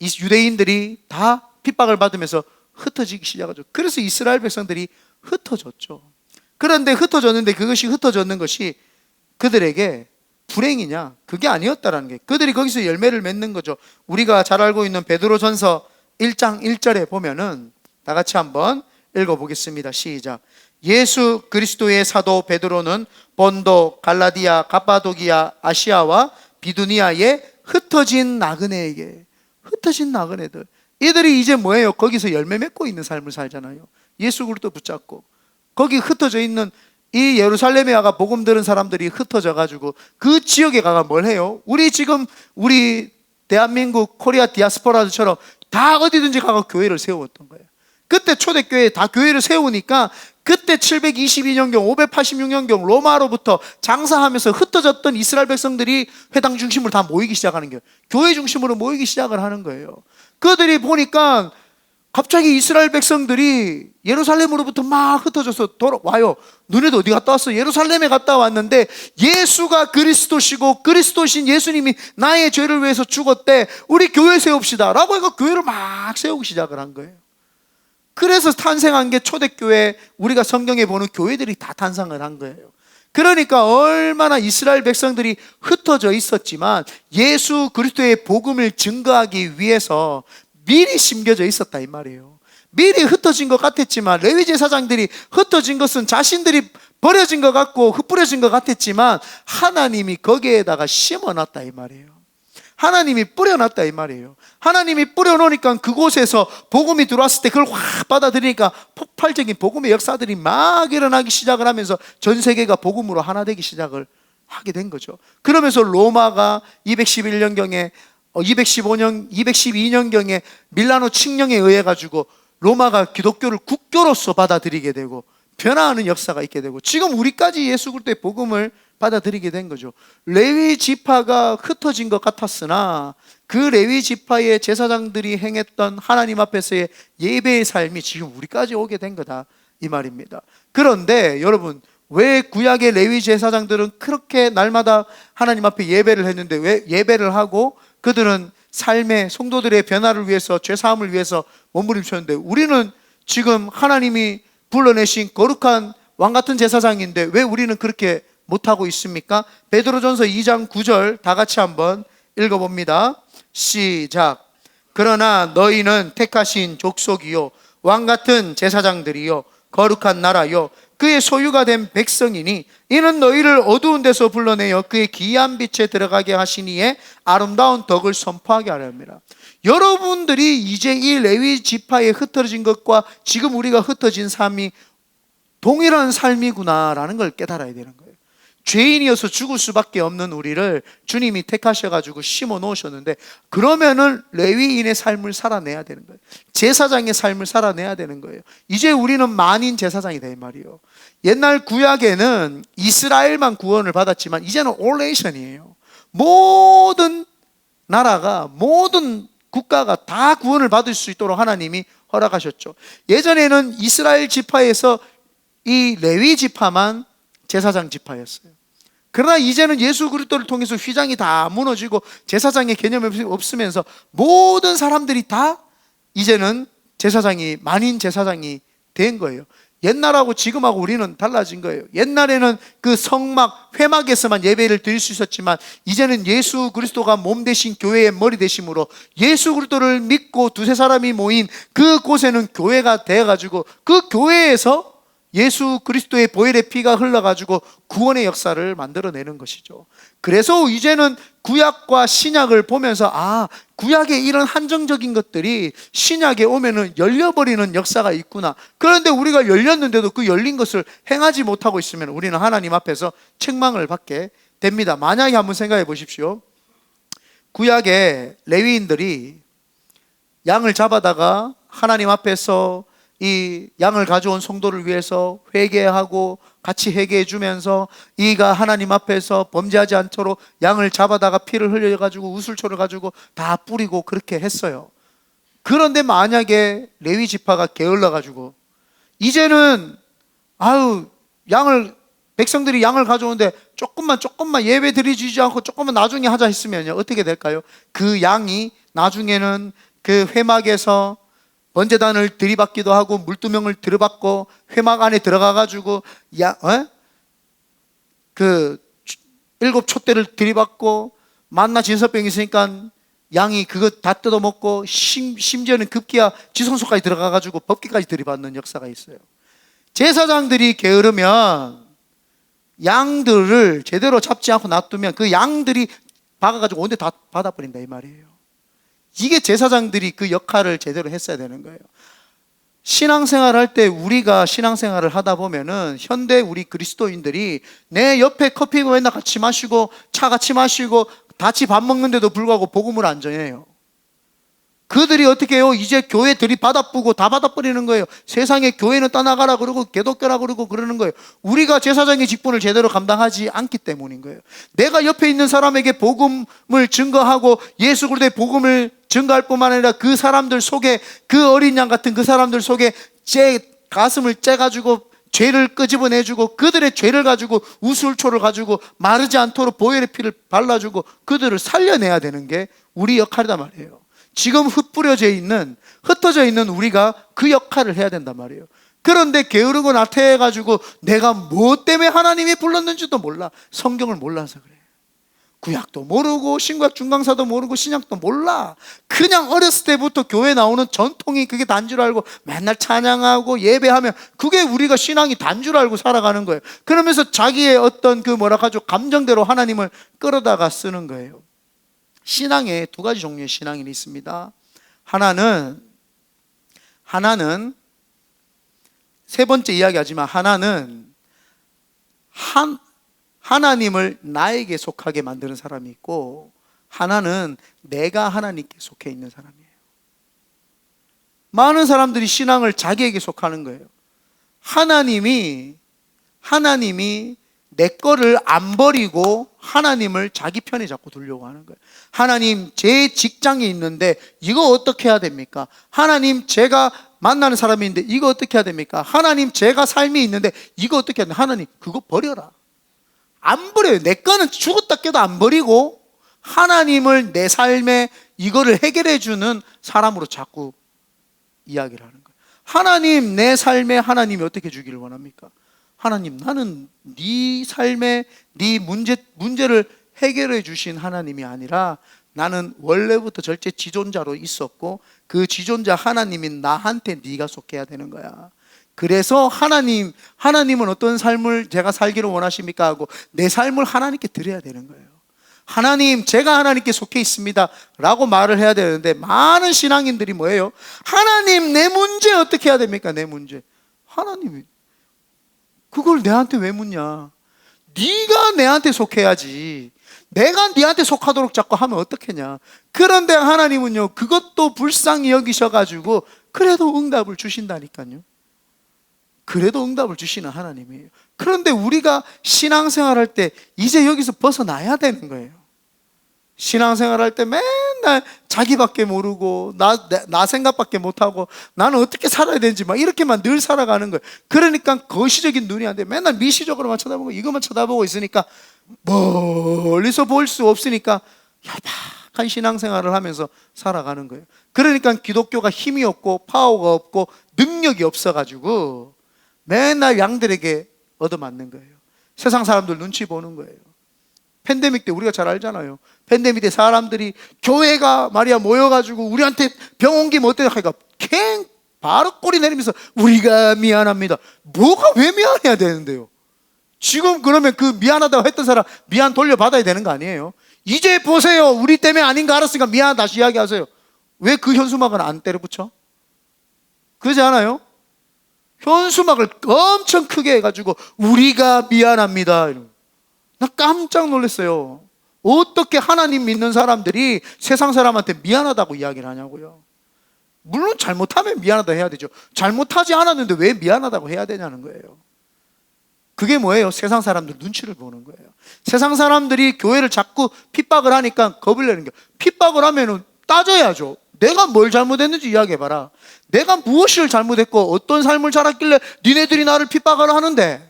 유대인들이 다 핍박을 받으면서 흩어지기 시작하죠. 그래서 이스라엘 백성들이 흩어졌죠. 그런데 그것이 흩어졌는 것이 그들에게 불행이냐? 그게 아니었다라는 게, 그들이 거기서 열매를 맺는 거죠. 우리가 잘 알고 있는 베드로전서 1장 1절에 보면은 다 같이 한번 읽어보겠습니다. 시작. 예수 그리스도의 사도 베드로는 본도, 갈라디아, 갑바도기아, 아시아와 비두니아에 흩어진 나그네에게, 흩어진 나그네들, 이들이 이제 뭐예요? 거기서 열매 맺고 있는 삶을 살잖아요. 예수 그리스도 붙잡고 거기 흩어져 있는 이 예루살렘에 가가 복음 들은 사람들이 흩어져 가지고 그 지역에 가가 뭘 해요? 우리 대한민국 코리아 디아스포라처럼 다 어디든지 가가 교회를 세웠던 거예요. 그때 초대교회에 다 교회를 세우니까 그때 722년경 586년경 로마로부터 장사하면서 흩어졌던 이스라엘 백성들이 회당 중심으로 다 모이기 시작하는 거예요. 교회 중심으로 모이기 시작을 하는 거예요. 그들이 보니까 갑자기 이스라엘 백성들이 예루살렘으로부터 막 흩어져서 돌아와요. 너네도 어디 갔다 왔어? 예루살렘에 갔다 왔는데 예수가 그리스도시고 그리스도신 예수님이 나의 죄를 위해서 죽었대. 우리 교회 세웁시다 라고 해서 교회를 막 세우기 시작을 한 거예요. 그래서 탄생한 게 초대교회, 우리가 성경에 보는 교회들이 다 탄생을 한 거예요. 그러니까 얼마나 이스라엘 백성들이 흩어져 있었지만 예수 그리스도의 복음을 증거하기 위해서 미리 심겨져 있었다 이 말이에요. 미리 흩어진 것 같았지만, 레위 제사장들이 흩어진 것은 자신들이 버려진 것 같고 흩뿌려진 것 같았지만 하나님이 거기에다가 심어놨다 이 말이에요. 하나님이 뿌려놨다 이 말이에요. 하나님이 뿌려놓으니까 그곳에서 복음이 들어왔을 때 그걸 확 받아들이니까 폭발적인 복음의 역사들이 막 일어나기 시작을 하면서 전 세계가 복음으로 하나 되기 시작을 하게 된 거죠. 그러면서 로마가 211년경에 212년경에 밀라노 칙령에 의해 가지고 로마가 기독교를 국교로서 받아들이게 되고 변화하는 역사가 있게 되고 지금 우리까지 예수 그리스도의 복음을 받아들이게 된 거죠. 레위 지파가 흩어진 것 같았으나 그 레위 지파의 제사장들이 행했던 하나님 앞에서의 예배의 삶이 지금 우리까지 오게 된 거다 이 말입니다. 그런데 여러분, 왜 구약의 레위 제사장들은 그렇게 날마다 하나님 앞에 예배를 했는데 왜 예배를 하고 그들은 삶의 성도들의 변화를 위해서 죄사함을 위해서 몸부림쳤는데 우리는 지금 하나님이 불러내신 거룩한 왕같은 제사장인데 왜 우리는 그렇게 못하고 있습니까? 베드로전서 2장 9절 다 같이 한번 읽어봅니다. 시작. 그러나 너희는 택하신 족속이요 왕같은 제사장들이요 거룩한 나라요 그의 소유가 된 백성이니 이는 너희를 어두운 데서 불러내어 그의 기이한 빛에 들어가게 하시니에 아름다운 덕을 선포하게 하려 합니다. 여러분들이 이제 이 레위 지파에 흩어진 것과 지금 우리가 흩어진 삶이 동일한 삶이구나라는 걸 깨달아야 되는 거예요. 죄인이어서 죽을 수밖에 없는 우리를 주님이 택하셔가지고 심어 놓으셨는데 그러면은 레위인의 삶을 살아내야 되는 거예요. 제사장의 삶을 살아내야 되는 거예요. 이제 우리는 만인 제사장이 된 말이에요. 옛날 구약에는 이스라엘만 구원을 받았지만 이제는 all nation이에요. 모든 나라가 모든 국가가 다 구원을 받을 수 있도록 하나님이 허락하셨죠. 예전에는 이스라엘 지파에서 이 레위 지파만 제사장 지파였어요. 그러나 이제는 예수 그리스도를 통해서 휘장이 다 무너지고 제사장의 개념이 없으면서 모든 사람들이 다 이제는 제사장이 만인 제사장이 된 거예요. 옛날하고 지금하고 우리는 달라진 거예요. 옛날에는 그 성막 회막에서만 예배를 드릴 수 있었지만 이제는 예수 그리스도가 몸 되신 교회의 머리 되심으로 예수 그리스도를 믿고 두세 사람이 모인 그곳에는 교회가 되어가지고 그 교회에서 예수 그리스도의 보혈의 피가 흘러가지고 구원의 역사를 만들어내는 것이죠. 그래서 이제는 구약과 신약을 보면서 구약의 이런 한정적인 것들이 신약에 오면은 열려버리는 역사가 있구나. 그런데 우리가 열렸는데도 그 열린 것을 행하지 못하고 있으면 우리는 하나님 앞에서 책망을 받게 됩니다. 만약에 한번 생각해 보십시오. 구약의 레위인들이 양을 잡아다가 하나님 앞에서 이 양을 가져온 성도를 위해서 회개하고 같이 회개해 주면서 이가 하나님 앞에서 범죄하지 않도록 양을 잡아다가 피를 흘려가지고 우슬초를 가지고 다 뿌리고 그렇게 했어요. 그런데 만약에 레위 지파가 게을러가지고 이제는 백성들이 양을 가져오는데 조금만 예배 드리지 않고 조금만 나중에 하자 했으면요 어떻게 될까요? 그 양이 나중에는 그 회막에서 번제단을 들이받기도 하고 물두멍을 들이받고 회막 안에 들어가가지고 그 7 촛대를 들이받고 만나 진설병이 있으니까 양이 그거 다 뜯어먹고 심지어는 급기야 지성소까지 들어가가지고 법기까지 들이받는 역사가 있어요. 제사장들이 게으르면 양들을 제대로 잡지 않고 놔두면 그 양들이 박아가지고 온데 다 받아버린다 이 말이에요. 이게 제사장들이 그 역할을 제대로 했어야 되는 거예요. 신앙생활 할 때 우리가 신앙생활을 하다 보면은 현대 우리 그리스도인들이 내 옆에 커피 맨날 같이 마시고 차 같이 마시고 같이 밥 먹는데도 불구하고 복음을 안 전해요. 그들이 어떻게 해요? 이제 교회들이 받아뿌고 다 받아버리는 거예요. 세상에 교회는 떠나가라 그러고 기독교라 그러고 그러는 거예요. 우리가 제사장의 직분을 제대로 감당하지 않기 때문인 거예요. 내가 옆에 있는 사람에게 복음을 증거하고 예수 그리스도의 복음을 증거할 뿐만 아니라 그 사람들 속에, 그 어린 양 같은 그 사람들 속에 제 가슴을 째가지고 죄를 끄집어내주고 그들의 죄를 가지고 우술초를 가지고 마르지 않도록 보혈의 피를 발라주고 그들을 살려내야 되는 게 우리 역할이란 말이에요. 지금 흩어져 있는 우리가 그 역할을 해야 된단 말이에요. 그런데 게으르고 나태해가지고 내가 뭐 때문에 하나님이 불렀는지도 몰라. 성경을 몰라서 그래. 구약도 모르고 신구약 중강사도 모르고 신약도 몰라. 그냥 어렸을 때부터 교회 나오는 전통이 그게 단 줄 알고 맨날 찬양하고 예배하면 그게 우리가 신앙이 단 줄 알고 살아가는 거예요. 그러면서 자기의 어떤 그 감정대로 하나님을 끌어다가 쓰는 거예요. 신앙에 두 가지 종류의 신앙이 있습니다. 하나는 세 번째 이야기하지만 하나는 하나님을 나에게 속하게 만드는 사람이 있고 하나는 내가 하나님께 속해 있는 사람이에요. 많은 사람들이 신앙을 자기에게 속하는 거예요. 하나님이 내 거를 안 버리고 하나님을 자기 편에 자꾸 두려고 하는 거예요. 하나님, 제 직장에 있는데 이거 어떻게 해야 됩니까? 하나님, 제가 만나는 사람이 있는데 이거 어떻게 해야 됩니까? 하나님, 제가 삶이 있는데 이거 어떻게 해야 됩니까? 하나님, 그거 버려라. 안 버려요. 내 거는 죽었다 깨도 안 버리고 하나님을 내 삶에 이거를 해결해 주는 사람으로 자꾸 이야기를 하는 거예요. 하나님, 내 삶에 하나님이 어떻게 주기를 원합니까? 하나님, 나는 네 삶에 네 문제를 해결해 주신 하나님이 아니라 나는 원래부터 절대 지존자로 있었고 그 지존자 하나님인 나한테 네가 속해야 되는 거야. 그래서 하나님은 어떤 삶을 제가 살기를 원하십니까? 하고 내 삶을 하나님께 드려야 되는 거예요. 하나님, 제가 하나님께 속해 있습니다 라고 말을 해야 되는데 많은 신앙인들이 뭐예요? 하나님, 내 문제 어떻게 해야 됩니까? 내 문제. 하나님이 그걸 내한테 왜 묻냐? 네가 내한테 속해야지. 내가 네한테 속하도록 자꾸 하면 어떻겠냐? 그런데 하나님은요, 그것도 불쌍히 여기셔가지고 그래도 응답을 주신다니까요. 그래도 응답을 주시는 하나님이에요. 그런데 우리가 신앙생활할 때 이제 여기서 벗어나야 되는 거예요. 신앙생활할 때 맨날 자기밖에 모르고 나 생각밖에 못하고 나는 어떻게 살아야 되는지 막 이렇게만 늘 살아가는 거예요. 그러니까 거시적인 눈이 안 돼. 맨날 미시적으로만 쳐다보고 이것만 쳐다보고 있으니까 멀리서 볼 수 없으니까 야박한 신앙생활을 하면서 살아가는 거예요. 그러니까 기독교가 힘이 없고 파워가 없고 능력이 없어가지고 맨날 양들에게 얻어맞는 거예요. 세상 사람들 눈치 보는 거예요. 팬데믹 때 우리가 잘 알잖아요. 팬데믹 때 사람들이 교회가 말이야 모여가지고 우리한테 병 옮기면 어때요? 하니까 캥 바로 꼬리 내리면서 우리가 미안합니다. 뭐가 왜 미안해야 되는데요? 지금 그러면 그 미안하다고 했던 사람 미안 돌려받아야 되는 거 아니에요? 이제 보세요. 우리 때문에 아닌 거 알았으니까 미안 다시 이야기하세요. 왜 그 현수막은 안 때려붙여? 그러지 않아요? 현수막을 엄청 크게 해가지고 우리가 미안합니다. 나 깜짝 놀랐어요. 어떻게 하나님 믿는 사람들이 세상 사람한테 미안하다고 이야기를 하냐고요. 물론 잘못하면 미안하다 해야 되죠. 잘못하지 않았는데 왜 미안하다고 해야 되냐는 거예요. 그게 뭐예요? 세상 사람들 눈치를 보는 거예요. 세상 사람들이 교회를 자꾸 핍박을 하니까 겁을 내는 거예요. 핍박을 하면 따져야죠. 내가 뭘 잘못했는지 이야기해봐라. 내가 무엇을 잘못했고 어떤 삶을 살았길래 니네들이 나를 핍박을 하는데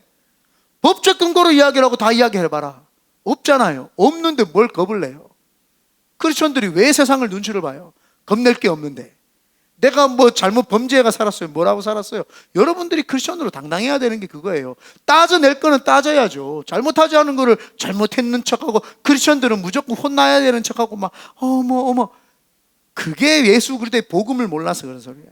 법적 근거로 이야기를 하고 다 이야기해봐라. 없잖아요. 없는데 뭘 겁을 내요? 크리스천들이 왜 세상을 눈치를 봐요? 겁낼 게 없는데. 내가 뭐 잘못 범죄가 살았어요? 뭐라고 살았어요? 여러분들이 크리스천으로 당당해야 되는 게 그거예요. 따져낼 거는 따져야죠. 잘못하지 않은 거를 잘못했는 척하고 크리스천들은 무조건 혼나야 되는 척하고 막 어머 그게 예수 그리스도의 복음을 몰라서 그런 소리예요.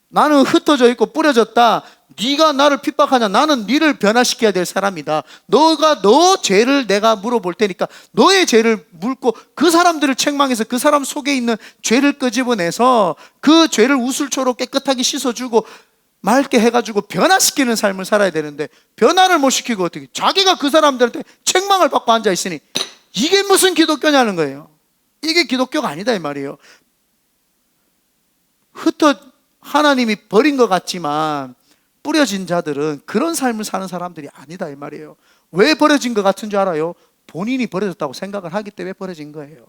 나는 흩어져 있고 뿌려졌다. 네가 나를 핍박하냐? 나는 네를 변화시켜야 될 사람이다. 너 죄를 내가 물어볼 테니까 너의 죄를 묻고 그 사람들을 책망해서 그 사람 속에 있는 죄를 끄집어내서 그 죄를 우슬초로 깨끗하게 씻어주고 맑게 해가지고 변화시키는 삶을 살아야 되는데 변화를 못 시키고 어떻게 자기가 그 사람들한테 책망을 받고 앉아있으니 이게 무슨 기독교냐는 거예요. 이게 기독교가 아니다 이 말이에요. 하나님이 버린 것 같지만 뿌려진 자들은 그런 삶을 사는 사람들이 아니다 이 말이에요. 왜 버려진 것 같은 줄 알아요? 본인이 버려졌다고 생각을 하기 때문에 버려진 거예요.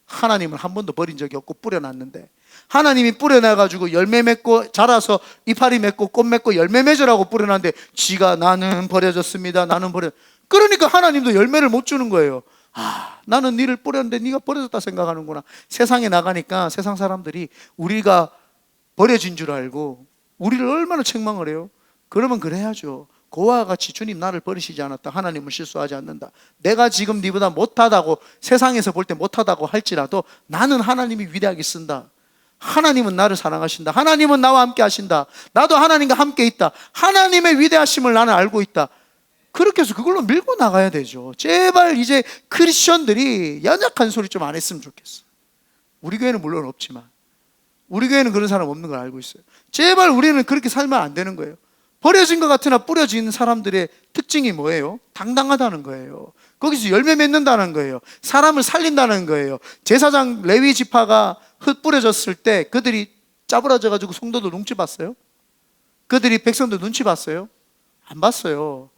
하나님은 한 번도 버린 적이 없고 뿌려놨는데, 하나님이 뿌려놔가지고 열매 맺고 자라서 이파리 맺고 꽃 맺고 열매 맺으라고 뿌려놨는데 지가 나는 버려졌습니다. 그러니까 하나님도 열매를 못 주는 거예요. 나는 니를 뿌렸는데 니가 버려졌다 생각하는구나. 세상에 나가니까 세상 사람들이 우리가 버려진 줄 알고 우리를 얼마나 책망을 해요. 그러면 그래야죠. 그와 같이 주님 나를 버리시지 않았다. 하나님은 실수하지 않는다. 내가 지금 니보다 못하다고 세상에서 볼 때 못하다고 할지라도 나는 하나님이 위대하게 쓴다. 하나님은 나를 사랑하신다. 하나님은 나와 함께 하신다. 나도 하나님과 함께 있다. 하나님의 위대하심을 나는 알고 있다. 그렇게 해서 그걸로 밀고 나가야 되죠. 제발 이제 크리스천들이 연약한 소리 좀 안 했으면 좋겠어. 우리 교회는 물론 없지만 우리 교회는 그런 사람 없는 걸 알고 있어요. 제발 우리는 그렇게 살면 안 되는 거예요. 버려진 것 같으나 뿌려진 사람들의 특징이 뭐예요? 당당하다는 거예요. 거기서 열매 맺는다는 거예요. 사람을 살린다는 거예요. 제사장 레위 지파가 흩뿌려졌을 때 그들이 짜부라져가지고 성도들 눈치 봤어요? 그들이 백성들 눈치 봤어요? 안 봤어요.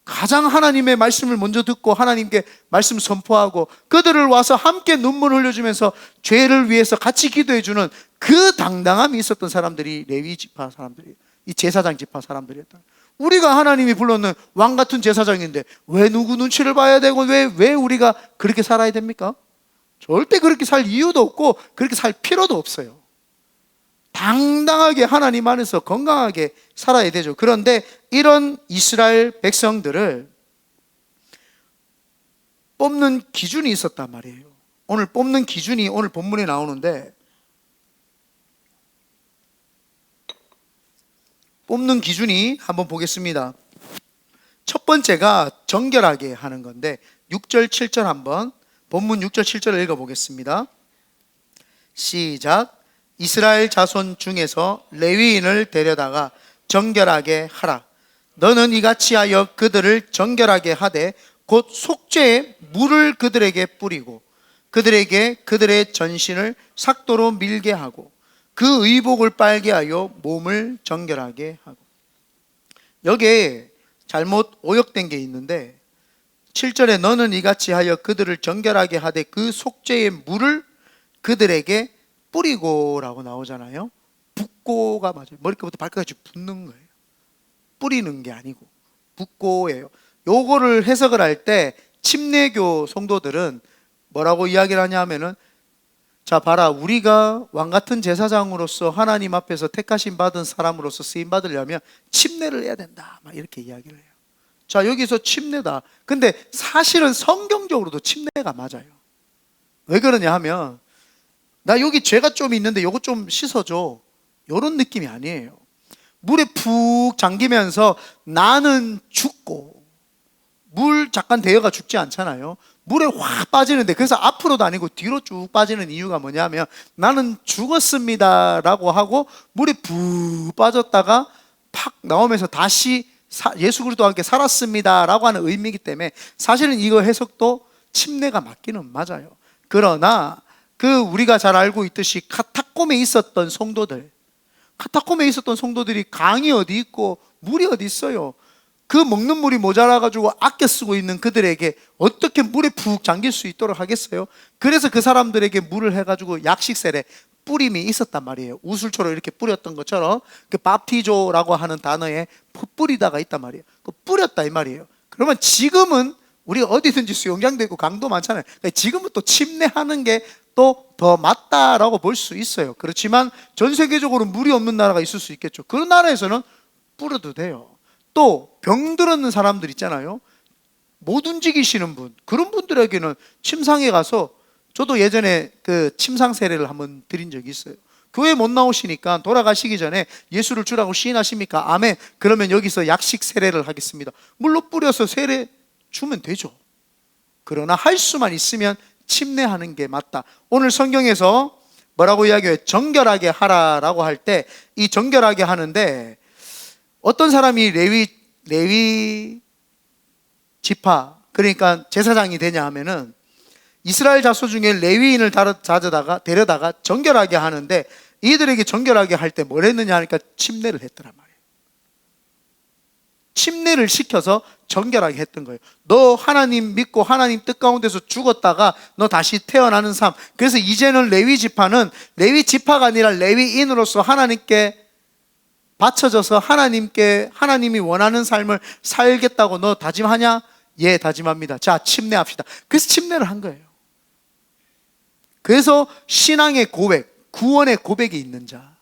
가장 하나님의 말씀을 먼저 듣고 하나님께 말씀 선포하고 그들을 와서 함께 눈물 흘려주면서 죄를 위해서 같이 기도해주는 그 당당함이 있었던 사람들이 레위 지파 사람들이에요. 이 제사장 지파 사람들이었다. 우리가 하나님이 불렀는 왕 같은 제사장인데 왜 누구 눈치를 봐야 되고 왜 우리가 그렇게 살아야 됩니까? 절대 그렇게 살 이유도 없고 그렇게 살 필요도 없어요. 당당하게 하나님 안에서 건강하게 살아야 되죠. 그런데 이런 이스라엘 백성들을 뽑는 기준이 있었단 말이에요. 오늘 뽑는 기준이 오늘 본문에 나오는데, 뽑는 기준이 한번 보겠습니다. 첫 번째가 정결하게 하는 건데 6절 7절 한번 본문 6절 7절을 읽어보겠습니다. 시작. 이스라엘 자손 중에서 레위인을 데려다가 정결하게 하라. 너는 이같이 하여 그들을 정결하게 하되 곧 속죄의 물을 그들에게 뿌리고 그들에게 그들의 전신을 삭도로 밀게 하고 그 의복을 빨게 하여 몸을 정결하게 하고. 여기에 잘못 오역된 게 있는데 7절에 너는 이같이 하여 그들을 정결하게 하되 그 속죄의 물을 그들에게 뿌리고 라고 나오잖아요. 붓고가 맞아요. 머리끝부터 발끝까지 붓는 거예요. 뿌리는 게 아니고 붓고예요. 요거를 해석을 할 때 침례교 성도들은 뭐라고 이야기를 하냐 하면은, 자 봐라, 우리가 왕같은 제사장으로서 하나님 앞에서 택하심 받은 사람으로서 쓰임 받으려면 침례를 해야 된다, 막 이렇게 이야기를 해요. 자 여기서 침례다. 근데 사실은 성경적으로도 침례가 맞아요. 왜 그러냐 하면, 나 여기 죄가 좀 있는데 요거 좀 씻어줘, 요런 느낌이 아니에요. 물에 푹 잠기면서 나는 죽고, 물 잠깐 데여가 죽지 않잖아요. 물에 확 빠지는데, 그래서 앞으로도 아니고 뒤로 쭉 빠지는 이유가 뭐냐면 나는 죽었습니다 라고 하고 물에 푹 빠졌다가 팍 나오면서 다시 예수 그리스도와 함께 살았습니다 라고 하는 의미이기 때문에 사실은 이거 해석도 침례가 맞기는 맞아요. 그러나 그 우리가 잘 알고 있듯이 카타콤에 있었던 성도들이 강이 어디 있고 물이 어디 있어요. 그 먹는 물이 모자라가지고 아껴 쓰고 있는 그들에게 어떻게 물에 푹 잠길 수 있도록 하겠어요? 그래서 그 사람들에게 물을 해가지고 약식셀에 뿌림이 있었단 말이에요. 우슬초로 이렇게 뿌렸던 것처럼 그 밥티조라고 하는 단어에 뿌리다가 있단 말이에요. 그 뿌렸다 이 말이에요. 그러면 지금은 우리 어디든지 수영장도 있고 강도 많잖아요. 그러니까 지금은 또 침례하는 게 또 더 맞다라고 볼 수 있어요. 그렇지만 전 세계적으로 물이 없는 나라가 있을 수 있겠죠. 그런 나라에서는 뿌려도 돼요. 또 병들었는 사람들 있잖아요. 못 움직이시는 분, 그런 분들에게는 침상에 가서, 저도 예전에 그 침상 세례를 한번 드린 적이 있어요. 교회 못 나오시니까 돌아가시기 전에 예수를 주라고 시인하십니까? 아멘. 그러면 여기서 약식 세례를 하겠습니다. 물로 뿌려서 세례 주면 되죠. 그러나 할 수만 있으면 침례하는 게 맞다. 오늘 성경에서 뭐라고 이야기해요? 정결하게 하라라고 할 때 이 정결하게 하는데 어떤 사람이 레위 지파, 그러니까 제사장이 되냐 하면은 이스라엘 자손 중에 레위인을 데려다가 정결하게 하는데, 이들에게 정결하게 할 때 뭘 했느냐 하니까 침례를 했더란 말이에요. 침례를 시켜서 정결하게 했던 거예요. 너 하나님 믿고 하나님 뜻 가운데서 죽었다가 너 다시 태어나는 삶. 그래서 이제는 레위 지파는 레위 지파가 아니라 레위인으로서 하나님께 바쳐져서 하나님이 원하는 삶을 살겠다고 너 다짐하냐? 예, 다짐합니다. 자, 침례합시다. 그래서 침례를 한 거예요. 그래서 신앙의 고백, 구원의 고백이 있는 자,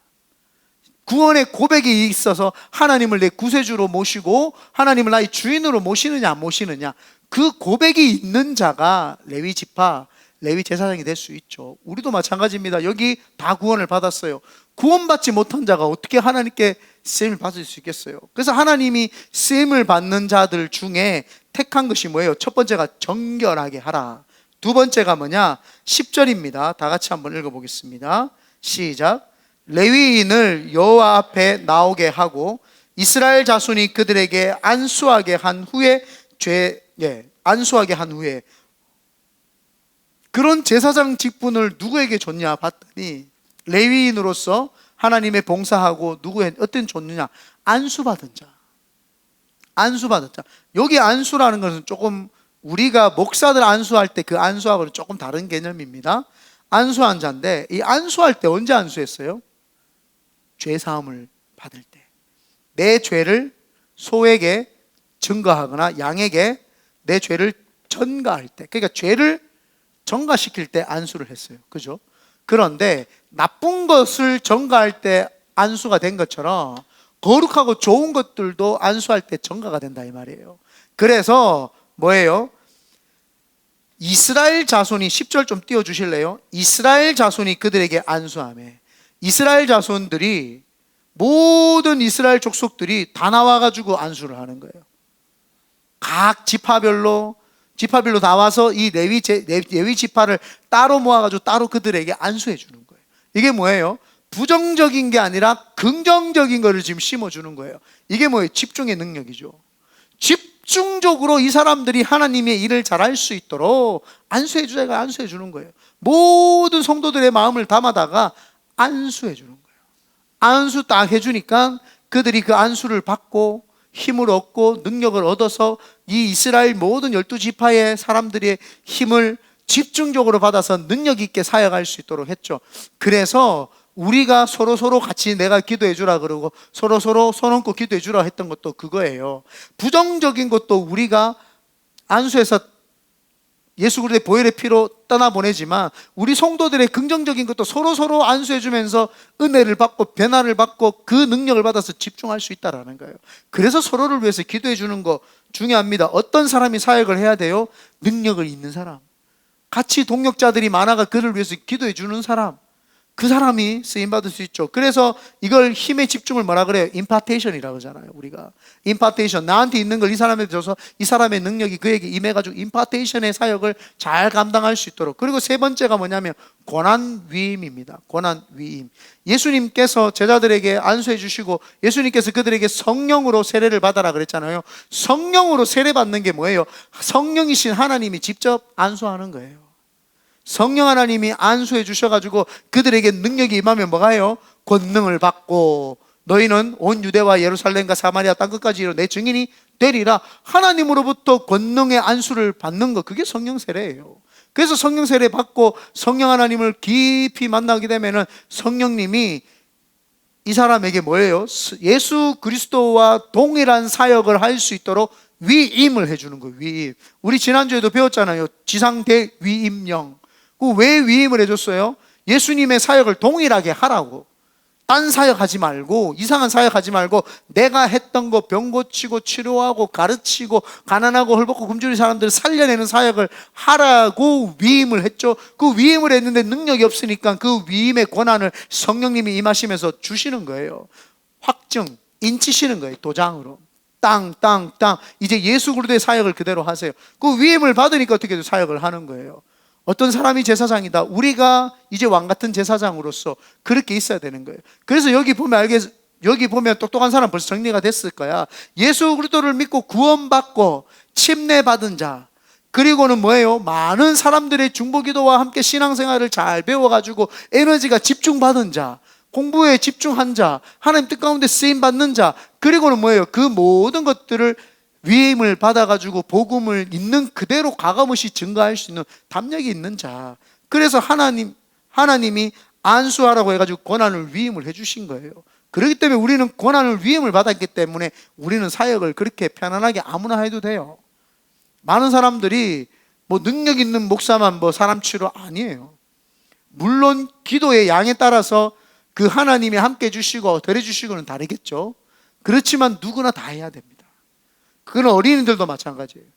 구원의 고백이 있어서 하나님을 내 구세주로 모시고 하나님을 나의 주인으로 모시느냐 안 모시느냐, 그 고백이 있는 자가 레위 지파, 레위 제사장이 될 수 있죠. 우리도 마찬가지입니다. 여기 다 구원을 받았어요. 구원받지 못한 자가 어떻게 하나님께 쓰임을 받을 수 있겠어요? 그래서 하나님이 쓰임을 받는 자들 중에 택한 것이 뭐예요? 첫 번째가 정결하게 하라. 두 번째가 뭐냐? 10절입니다. 다 같이 한번 읽어보겠습니다. 시작. 레위인을 여호와 앞에 나오게 하고 이스라엘 자손이 그들에게 안수하게 한 후에 안수하게 한 후에, 그런 제사장 직분을 누구에게 줬냐 봤더니 레위인으로서 하나님의 봉사하고 어떤 줬느냐? 안수받은 자. 안수받은 자. 여기 안수라는 것은 조금 우리가 목사들 안수할 때 그 안수하고는 조금 다른 개념입니다. 안수한 자인데, 이 안수할 때 언제 안수했어요? 죄 사함을 받을 때. 내 죄를 소에게 증거하거나 양에게 내 죄를 전가할 때, 그러니까 죄를 전가시킬 때 안수를 했어요. 그죠? 그런데 나쁜 것을 전가할 때 안수가 된 것처럼 거룩하고 좋은 것들도 안수할 때 전가가 된다 이 말이에요. 그래서 뭐예요? 이스라엘 자손이, 10절 좀 띄워주실래요? 이스라엘 자손이 그들에게 안수하며, 이스라엘 자손들이, 모든 이스라엘 족속들이 다 나와가지고 안수를 하는 거예요. 각 지파별로 나와서 이 레위 지파를 따로 모아가지고 따로 그들에게 안수해 주는 거예요. 이게 뭐예요? 부정적인 게 아니라 긍정적인 거를 지금 심어주는 거예요. 이게 뭐예요? 집중의 능력이죠. 집중적으로 이 사람들이 하나님의 일을 잘할 수 있도록 안수해 주는 거예요. 모든 성도들의 마음을 담아다가 안수해 주는 거예요. 안수 딱 해주니까 그들이 그 안수를 받고 힘을 얻고 능력을 얻어서 이 이스라엘 모든 12지파의 사람들의 힘을 집중적으로 받아서 능력 있게 사역할 수 있도록 했죠. 그래서 우리가 서로 같이 내가 기도해 주라 그러고 서로 손 얹고 기도해 주라 했던 것도 그거예요. 부정적인 것도 우리가 안수해서 예수 그리스도의 보혈의 피로 떠나보내지만, 우리 성도들의 긍정적인 것도 서로 안수해 주면서 은혜를 받고 변화를 받고 그 능력을 받아서 집중할 수 있다는 거예요. 그래서 서로를 위해서 기도해 주는 거 중요합니다. 어떤 사람이 사역을 해야 돼요? 능력을 있는 사람, 같이 동역자들이 많아가 그를 위해서 기도해 주는 사람, 그 사람이 쓰임받을 수 있죠. 그래서 이걸 힘의 집중을 뭐라 그래요? 임파테이션이라고 하잖아요. 우리가 임파테이션, 나한테 있는 걸 이 사람에게 줘서 이 사람의 능력이 그에게 임해가지고 임파테이션의 사역을 잘 감당할 수 있도록. 그리고 세 번째가 뭐냐면 고난위임입니다. 고난위임. 예수님께서 제자들에게 안수해 주시고 예수님께서 그들에게 성령으로 세례를 받아라 그랬잖아요. 성령으로 세례받는 게 뭐예요? 성령이신 하나님이 직접 안수하는 거예요. 성령 하나님이 안수해 주셔가지고 그들에게 능력이 임하면 뭐가요? 권능을 받고 너희는 온 유대와 예루살렘과 사마리아 땅끝까지 이르러 내 증인이 되리라. 하나님으로부터 권능의 안수를 받는 거, 그게 성령 세례예요. 그래서 성령 세례 받고 성령 하나님을 깊이 만나게 되면은 성령님이 이 사람에게 뭐예요? 예수 그리스도와 동일한 사역을 할 수 있도록 위임을 해주는 거예요. 위임. 우리 지난주에도 배웠잖아요. 지상대 위임령. 왜 위임을 해줬어요? 예수님의 사역을 동일하게 하라고. 딴 사역하지 말고, 이상한 사역하지 말고 내가 했던 거 병 고치고 치료하고 가르치고 가난하고 헐벗고 굶주린 사람들을 살려내는 사역을 하라고 위임을 했죠. 그 위임을 했는데 능력이 없으니까 그 위임의 권한을 성령님이 임하시면서 주시는 거예요. 확증, 인치시는 거예요. 도장으로 땅 이제 예수 그리스도의 사역을 그대로 하세요. 그 위임을 받으니까 어떻게 해도 사역을 하는 거예요. 어떤 사람이 제사장이다. 우리가 이제 왕 같은 제사장으로서 그렇게 있어야 되는 거예요. 그래서 여기 보면 똑똑한 사람 벌써 정리가 됐을 거야. 예수 그리스도를 믿고 구원받고 침례받은 자, 그리고는 뭐예요? 많은 사람들의 중보기도와 함께 신앙생활을 잘 배워가지고 에너지가 집중받은 자, 공부에 집중한 자, 하나님 뜻 가운데 쓰임받는 자, 그리고는 뭐예요? 그 모든 것들을 위임을 받아가지고 복음을 있는 그대로 가감없이 증거할 수 있는 담력이 있는 자. 그래서 하나님이 안수하라고 해가지고 권한을 위임을 해주신 거예요. 그렇기 때문에 우리는 권한을 위임을 받았기 때문에 우리는 사역을 그렇게 편안하게 아무나 해도 돼요. 많은 사람들이 뭐 능력 있는 목사만 뭐 사람 치료 아니에요. 물론 기도의 양에 따라서 그 하나님이 함께 해주시고 덜해주시고는 다르겠죠. 그렇지만 누구나 다 해야 됩니다. 그건 어린이들도 마찬가지예요.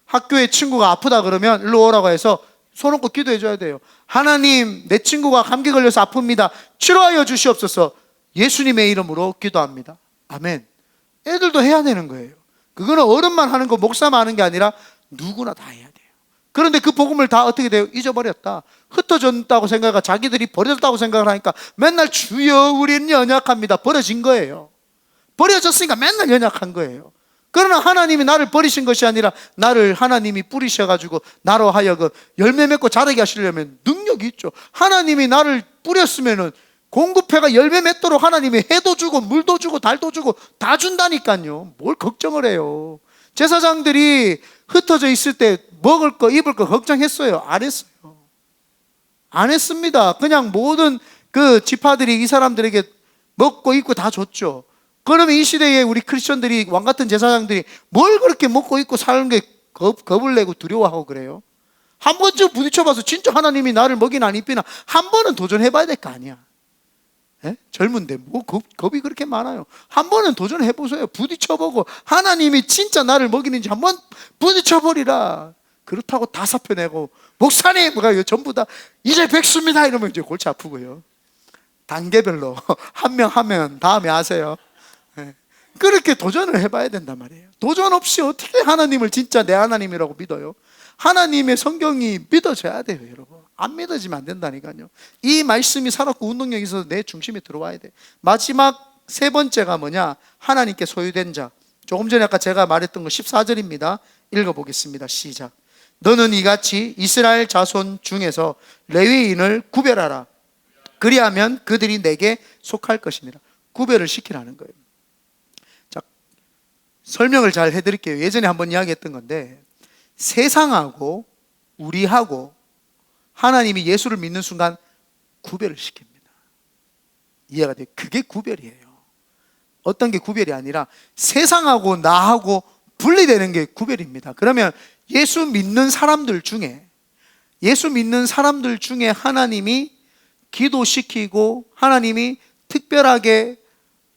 학교에 친구가 아프다 그러면 일로 오라고 해서 손 얹고 기도해 줘야 돼요. 하나님, 내 친구가 감기 걸려서 아픕니다. 치료하여 주시옵소서. 예수님의 이름으로 기도합니다. 아멘. 애들도 해야 되는 거예요. 그거는 어른만 하는 거, 목사만 하는 게 아니라 누구나 다 해야 돼요. 그런데 그 복음을 다 어떻게 돼요? 잊어버렸다. 흩어졌다고 생각하고 자기들이 버려졌다고 생각을 하니까 맨날 주여 우리는 연약합니다. 버려진 거예요. 버려졌으니까 맨날 연약한 거예요. 그러나 하나님이 나를 버리신 것이 아니라 나를 하나님이 뿌리셔가지고 나로 하여금 열매 맺고 자라게 하시려면 능력이 있죠. 하나님이 나를 뿌렸으면은 공급해가 열매 맺도록 하나님이 해도 주고 물도 주고 달도 주고 다 준다니까요. 뭘 걱정을 해요. 제사장들이 흩어져 있을 때 먹을 거 입을 거 걱정했어요? 안 했어요. 안 했습니다. 그냥 모든 그 지파들이 이 사람들에게 먹고 입고 다 줬죠. 그러면 이 시대에 우리 크리스천들이 왕 같은 제사장들이 뭘 그렇게 먹고 입고 사는 게 겁을 내고 두려워하고 그래요? 한 번쯤 부딪혀봐서 진짜 하나님이 나를 먹이나 안 입히나 한 번은 도전해봐야 될 거 아니야. 에? 젊은데 뭐 겁이 그렇게 많아요. 한 번은 도전해보세요. 부딪혀보고 하나님이 진짜 나를 먹이는지 한번 부딪혀버리라. 그렇다고 다 사표내고 목사님 뭐가 전부 다 이제 백수입니다 이러면 이제 골치 아프고요. 단계별로 한 명 하면 다음에 하세요. 그렇게 도전을 해봐야 된단 말이에요. 도전 없이 어떻게 하나님을 진짜 내 하나님이라고 믿어요? 하나님의 성경이 믿어져야 돼요, 여러분. 안 믿어지면 안 된다니까요. 이 말씀이 살았고 운동력이 있어서 내 중심에 들어와야 돼. 마지막 세 번째가 뭐냐? 하나님께 소유된 자. 조금 전에 아까 제가 말했던 거 14절입니다. 읽어보겠습니다. 시작. 너는 이같이 이스라엘 자손 중에서 레위인을 구별하라. 그리하면 그들이 내게 속할 것이니라. 구별을 시키라는 거예요. 자, 설명을 잘 해드릴게요. 예전에 한번 이야기했던 건데 세상하고 우리하고 하나님이 예수를 믿는 순간 구별을 시킵니다. 이해가 돼요? 그게 구별이에요. 어떤 게 구별이 아니라 세상하고 나하고 분리되는 게 구별입니다. 그러면 예수 믿는 사람들 중에 하나님이 기도시키고 하나님이 특별하게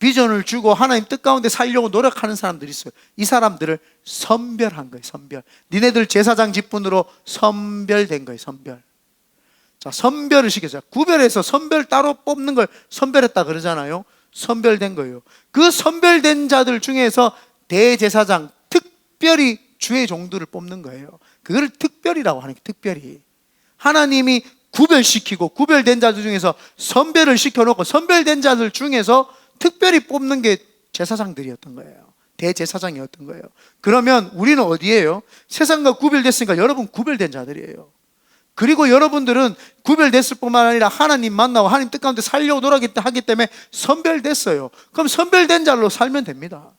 비전을 주고 하나님 뜻 가운데 살려고 노력하는 사람들이 있어요. 이 사람들을 선별한 거예요. 선별. 니네들 제사장 직분으로 선별된 거예요. 선별. 자, 선별을 시켰어요. 구별해서 선별 따로 뽑는 걸 선별했다 그러잖아요. 선별된 거예요. 그 선별된 자들 중에서 대제사장, 특별히 주의 종들을 뽑는 거예요. 그걸 특별이라고 하는 게 특별히. 하나님이 구별시키고 구별된 자들 중에서 선별을 시켜놓고 선별된 자들 중에서 특별히 뽑는 게 제사장들이었던 거예요. 대제사장이었던 거예요. 그러면 우리는 어디예요? 세상과 구별됐으니까 여러분 구별된 자들이에요. 그리고 여러분들은 구별됐을 뿐만 아니라 하나님 만나고 하나님 뜻 가운데 살려고 노력하기 때문에 선별됐어요. 그럼 선별된 자로 살면 됩니다.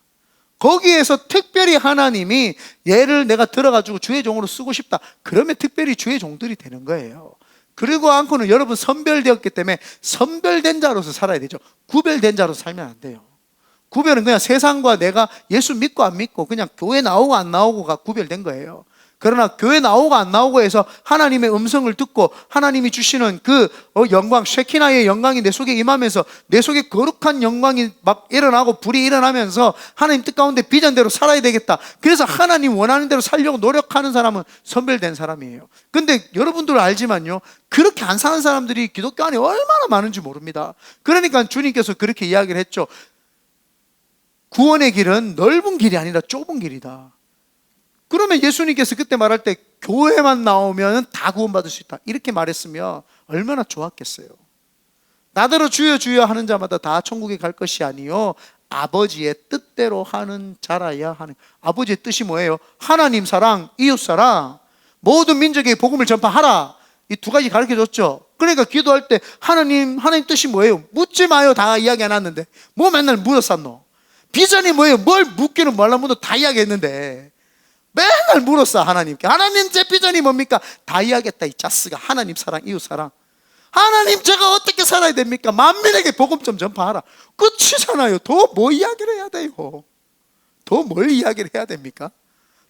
거기에서 특별히 하나님이 얘를 내가 들어가지고 주의 종으로 쓰고 싶다. 그러면 특별히 주의 종들이 되는 거예요. 그리고 않고는 여러분 선별되었기 때문에 선별된 자로서 살아야 되죠. 구별된 자로서 살면 안 돼요. 구별은 그냥 세상과 내가 예수 믿고 안 믿고 그냥 교회 나오고 안 나오고가 구별된 거예요. 그러나 교회 나오고 안 나오고 해서 하나님의 음성을 듣고 하나님이 주시는 그 영광, 쉐키나의 영광이 내 속에 임하면서 내 속에 거룩한 영광이 막 일어나고 불이 일어나면서 하나님 뜻 가운데 비전대로 살아야 되겠다. 그래서 하나님 원하는 대로 살려고 노력하는 사람은 선별된 사람이에요. 근데 여러분들 알지만요, 그렇게 안 사는 사람들이 기독교 안에 얼마나 많은지 모릅니다. 그러니까 주님께서 그렇게 이야기를 했죠. 구원의 길은 넓은 길이 아니라 좁은 길이다. 그러면 예수님께서 그때 말할 때 교회만 나오면 다 구원받을 수 있다 이렇게 말했으면 얼마나 좋았겠어요. 나더러 주여 주여 하는 자마다 다 천국에 갈 것이 아니요 아버지의 뜻대로 하는 자라야 하는. 아버지의 뜻이 뭐예요? 하나님 사랑, 이웃 사랑, 모든 민족에게 복음을 전파하라. 이 두 가지 가르쳐줬죠. 그러니까 기도할 때 하나님 뜻이 뭐예요? 묻지 마요. 다 이야기 해놨는데 뭐 맨날 물었었노? 비전이 뭐예요? 뭘 묻기는 말라 묻어 다 이야기했는데 맨날 물었어. 하나님께. 하나님 제 비전이 뭡니까? 다 이야기했다. 이 자스가. 하나님 사랑, 이웃 사랑. 하나님 제가 어떻게 살아야 됩니까? 만민에게 복음 좀 전파하라. 끝이잖아요. 더 뭐 이야기를 해야 돼요? 더 뭘 이야기를 해야 됩니까?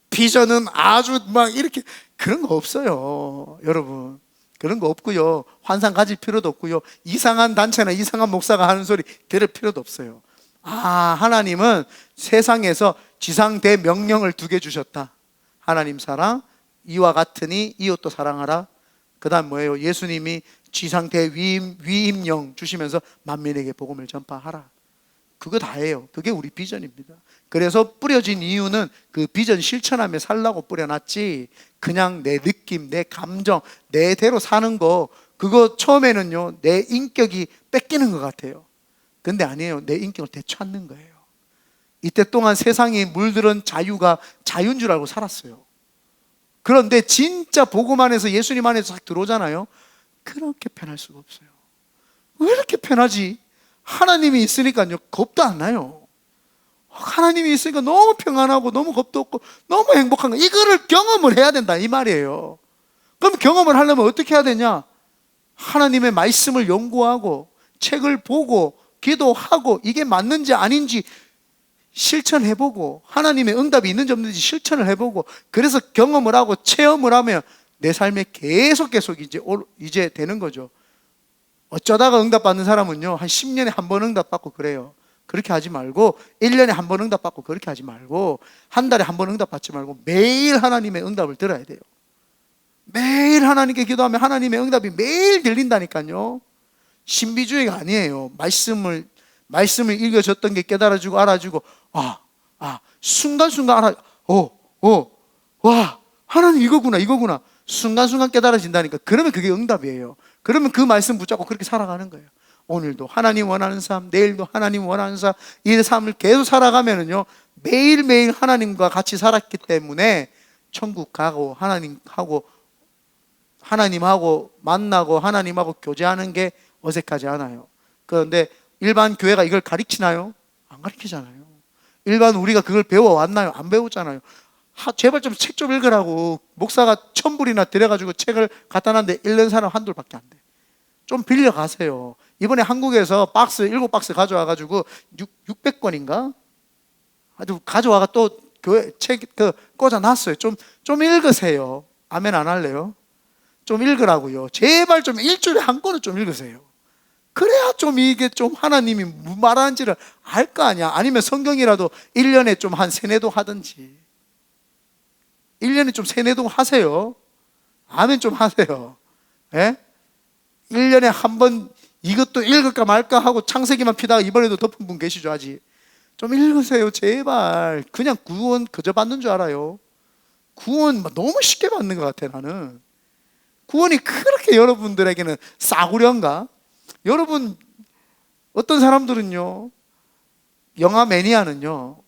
비전은 아주 막 이렇게 그런 거 없어요. 여러분 그런 거 없고요. 환상 가질 필요도 없고요. 이상한 단체나 이상한 목사가 하는 소리 들을 필요도 없어요. 하나님은 세상에서 지상 대명령을 2개 주셨다. 하나님 사랑, 이와 같으니 이웃도 사랑하라. 그 다음 뭐예요? 예수님이 지상 대위임령 주시면서 만민에게 복음을 전파하라. 그거 다예요. 그게 우리 비전입니다. 그래서 뿌려진 이유는 그 비전 실천하며 살라고 뿌려놨지, 그냥 내 느낌, 내 감정, 내대로 사는 거, 그거 처음에는요 내 인격이 뺏기는 것 같아요. 근데 아니에요. 내 인격을 되찾는 거예요. 이때 동안 세상에 물들은 자유가 자유인 줄 알고 살았어요. 그런데 진짜 복음 안에서 예수님 안에서 싹 들어오잖아요. 그렇게 편할 수가 없어요. 왜 이렇게 편하지? 하나님이 있으니까요 겁도 안 나요. 하나님이 있으니까 너무 평안하고 너무 겁도 없고 너무 행복한 거. 이거를 경험을 해야 된다 이 말이에요. 그럼 경험을 하려면 어떻게 해야 되냐? 하나님의 말씀을 연구하고 책을 보고 기도하고 이게 맞는지 아닌지 실천해보고 하나님의 응답이 있는지 없는지 실천을 해보고, 그래서 경험을 하고 체험을 하면 내 삶에 계속 이제 되는 거죠. 어쩌다가 응답받는 사람은요 한 10년에 한 번 응답받고 그래요. 그렇게 하지 말고 1년에 한 번 응답받고 그렇게 하지 말고 한 달에 한 번 응답받지 말고 매일 하나님의 응답을 들어야 돼요. 매일 하나님께 기도하면 하나님의 응답이 매일 들린다니까요. 신비주의가 아니에요. 말씀을 읽어줬던 게 깨달아지고 알아지고 순간순간 와 하나님 이거구나 순간순간 깨달아진다니까. 그러면 그게 응답이에요. 그러면 그 말씀 붙잡고 그렇게 살아가는 거예요. 오늘도 하나님 원하는 삶, 내일도 하나님 원하는 삶, 이 삶을 계속 살아가면은요 매일매일 하나님과 같이 살았기 때문에 천국 가고 하나님하고 만나고 하나님하고 교제하는 게 어색하지 않아요. 그런데 일반 교회가 이걸 가르치나요? 안 가르치잖아요. 일반 우리가 그걸 배워왔나요? 안 배웠잖아요. 제발 좀 책 좀 읽으라고 목사가 1000불이나 들여가지고 책을 갖다 놨는데 읽는 사람 한둘밖에 안 돼. 좀 빌려가세요. 이번에 한국에서 7박스 가져와가지고 600권인가? 아주 가져와가 또 교회 책 꽂아놨어요. 좀 읽으세요. 아멘 안 할래요? 좀 읽으라고요. 제발 좀 일주일에 한 권은 좀 읽으세요. 그래야 좀 이게 좀 하나님이 말하는지를 알 거 아니야. 아니면 성경이라도 1년에 좀 한 3-4동 하든지. 1년에 좀 3-4동 하세요. 아멘 좀 하세요. 예? 1년에 한 번 이것도 읽을까 말까 하고 창세기만 피다가 이번에도 덮은 분 계시죠 아직. 좀 읽으세요 제발. 그냥 구원 그저 받는 줄 알아요. 구원 너무 쉽게 받는 것 같아 나는. 구원이 그렇게 여러분들에게는 싸구려인가? 여러분 어떤 사람들은요 영화 매니아는요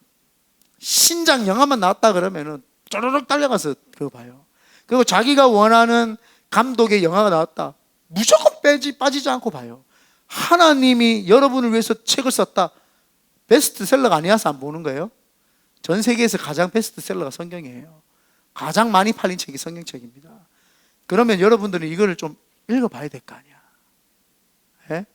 신작 영화만 나왔다 그러면은 쪼르륵 달려가서 그거 봐요. 그리고 자기가 원하는 감독의 영화가 나왔다 무조건 빠지지 않고 봐요. 하나님이 여러분을 위해서 책을 썼다. 베스트셀러가 아니어서 안 보는 거예요. 전 세계에서 가장 베스트셀러가 성경이에요. 가장 많이 팔린 책이 성경책입니다. 그러면 여러분들은 이거를 좀 읽어봐야 될 거 아니야. 예?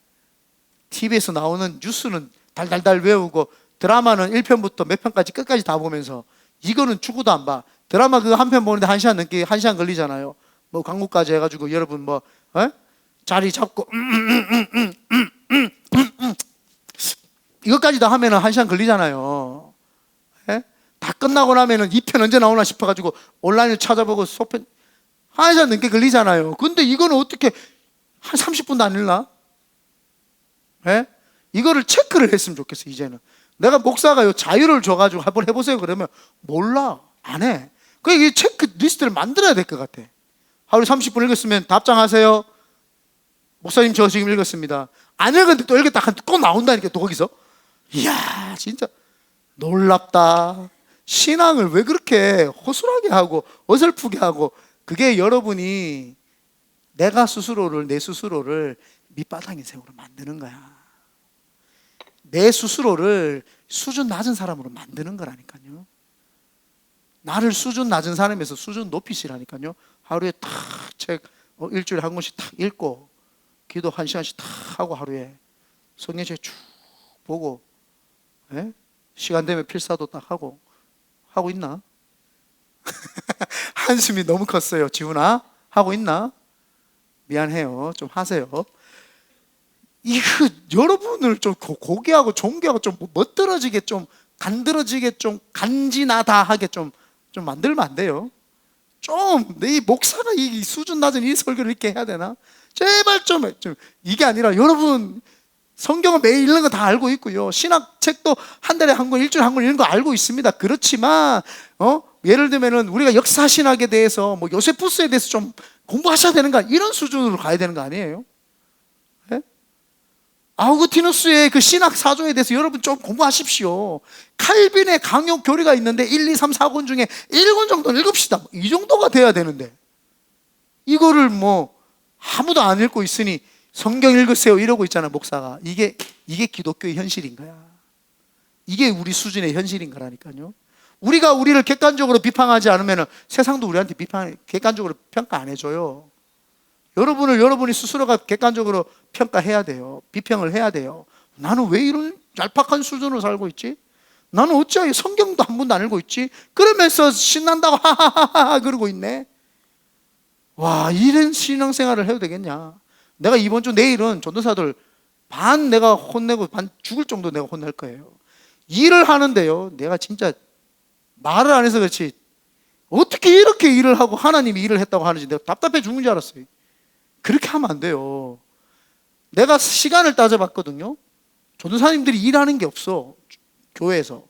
TV에서 나오는 뉴스는 달달달 외우고 드라마는 1편부터 몇 편까지 끝까지 다 보면서 이거는 죽어도 안 봐. 드라마 그거 한 편 보는데 1시간 넘게 1시간 걸리잖아요. 뭐 광고까지 해가지고 여러분 뭐 자리 잡고 이것까지 다 하면은 1시간 걸리잖아요. 예? 다 끝나고 나면은 2편 언제 나오나 싶어가지고 온라인을 찾아보고 소편 1시간 넘게 걸리잖아요. 근데 이거는 어떻게 한 30분도 안 일나? 예? 이거를 체크를 했으면 좋겠어. 이제는 내가 목사가요 자유를 줘가지고 한번 해보세요 그러면 몰라, 안 해. 그러니까 이 체크리스트를 만들어야 될 것 같아. 하루에 30분 읽었으면 답장하세요. 목사님 저 지금 읽었습니다. 안 읽었는데 또 읽었다 꼭 나온다니까 또 거기서. 이야 진짜 놀랍다. 신앙을 왜 그렇게 허술하게 하고 어설프게 하고. 그게 여러분이 내가 스스로를 내 스스로를 밑바닥인 생으로 만드는 거야. 내 스스로를 수준 낮은 사람으로 만드는 거라니까요. 나를 수준 낮은 사람에서 수준 높이시라니까요. 하루에 탁 책 일주일에 한 권씩 탁 읽고 기도 1시간씩 탁 하고 하루에 성경책 쭉 보고 시간 되면 필사도 딱 하고 있나? 한숨이 너무 컸어요. 지훈아 하고 있나? 미안해요. 좀 하세요. 이거 여러분을 좀 고귀하고 존귀하고 좀 멋들어지게 좀 간드러지게 좀 간지나다하게 좀 만들면 안 돼요? 좀 내 목사가 이 수준 낮은 이 설교를 이렇게 해야 되나? 제발 좀 이게 아니라 여러분 성경은 매일 읽는 거 다 알고 있고요. 신학책도 한 달에 한 권, 일주일에 한 권 읽는 거 알고 있습니다. 그렇지만 예를 들면은 우리가 역사 신학에 대해서 뭐 요세푸스에 대해서 좀 공부하셔야 되는 거 이런 수준으로 가야 되는 거 아니에요? 아우구티누스의 그 신학 사조에 대해서 여러분 좀 공부하십시오. 칼빈의 강요 교리가 있는데 1, 2, 3, 4권 중에 1권 정도는 읽읍시다. 이 정도가 돼야 되는데 이거를 뭐 아무도 안 읽고 있으니 성경 읽으세요 이러고 있잖아 목사가. 이게 기독교의 현실인 거야. 이게 우리 수준의 현실인 거라니까요. 우리가 우리를 객관적으로 비판하지 않으면 세상도 우리한테 객관적으로 평가 안 해줘요. 여러분을 여러분이 스스로가 객관적으로 평가해야 돼요. 비평을 해야 돼요. 나는 왜 이런 얄팍한 수준으로 살고 있지? 나는 어찌하여 성경도 한 번도 안 읽고 있지? 그러면서 신난다고 하하하하 그러고 있네. 와, 이런 신앙생활을 해도 되겠냐? 내가 이번 주 내일은 전도사들 반 내가 혼내고 반 죽을 정도 내가 혼낼 거예요. 일을 하는데요, 내가 진짜 말을 안 해서 그렇지 어떻게 이렇게 일을 하고 하나님이 일을 했다고 하는지 내가 답답해 죽는 줄 알았어요. 그렇게 하면 안 돼요. 내가 시간을 따져봤거든요. 전도사님들이 일하는 게 없어. 교회에서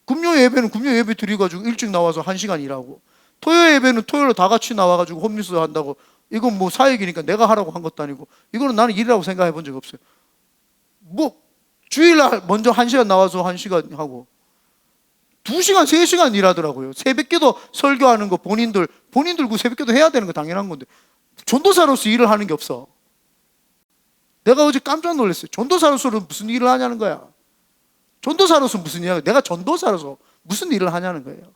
금요 예배는 금요 예배 드려가지고 일찍 나와서 1시간 일하고, 토요 예배는 토요일로 다 같이 나와가지고 홈리스 한다고. 이건 뭐 사역이니까 내가 하라고 한 것도 아니고 이거는 나는 일이라고 생각해 본 적 없어요. 뭐 주일날 먼저 1시간 나와서 1시간 하고 2시간 3시간 일하더라고요. 새벽기도 설교하는 거 본인들 그 새벽기도 해야 되는 거 당연한 건데 전도사로서 일을 하는 게 없어. 내가 어제 깜짝 놀랐어요. 전도사로서는 무슨 일을 하냐는 거야. 전도사로서 무슨 일이야? 내가 전도사로서 무슨 일을 하냐는 거예요.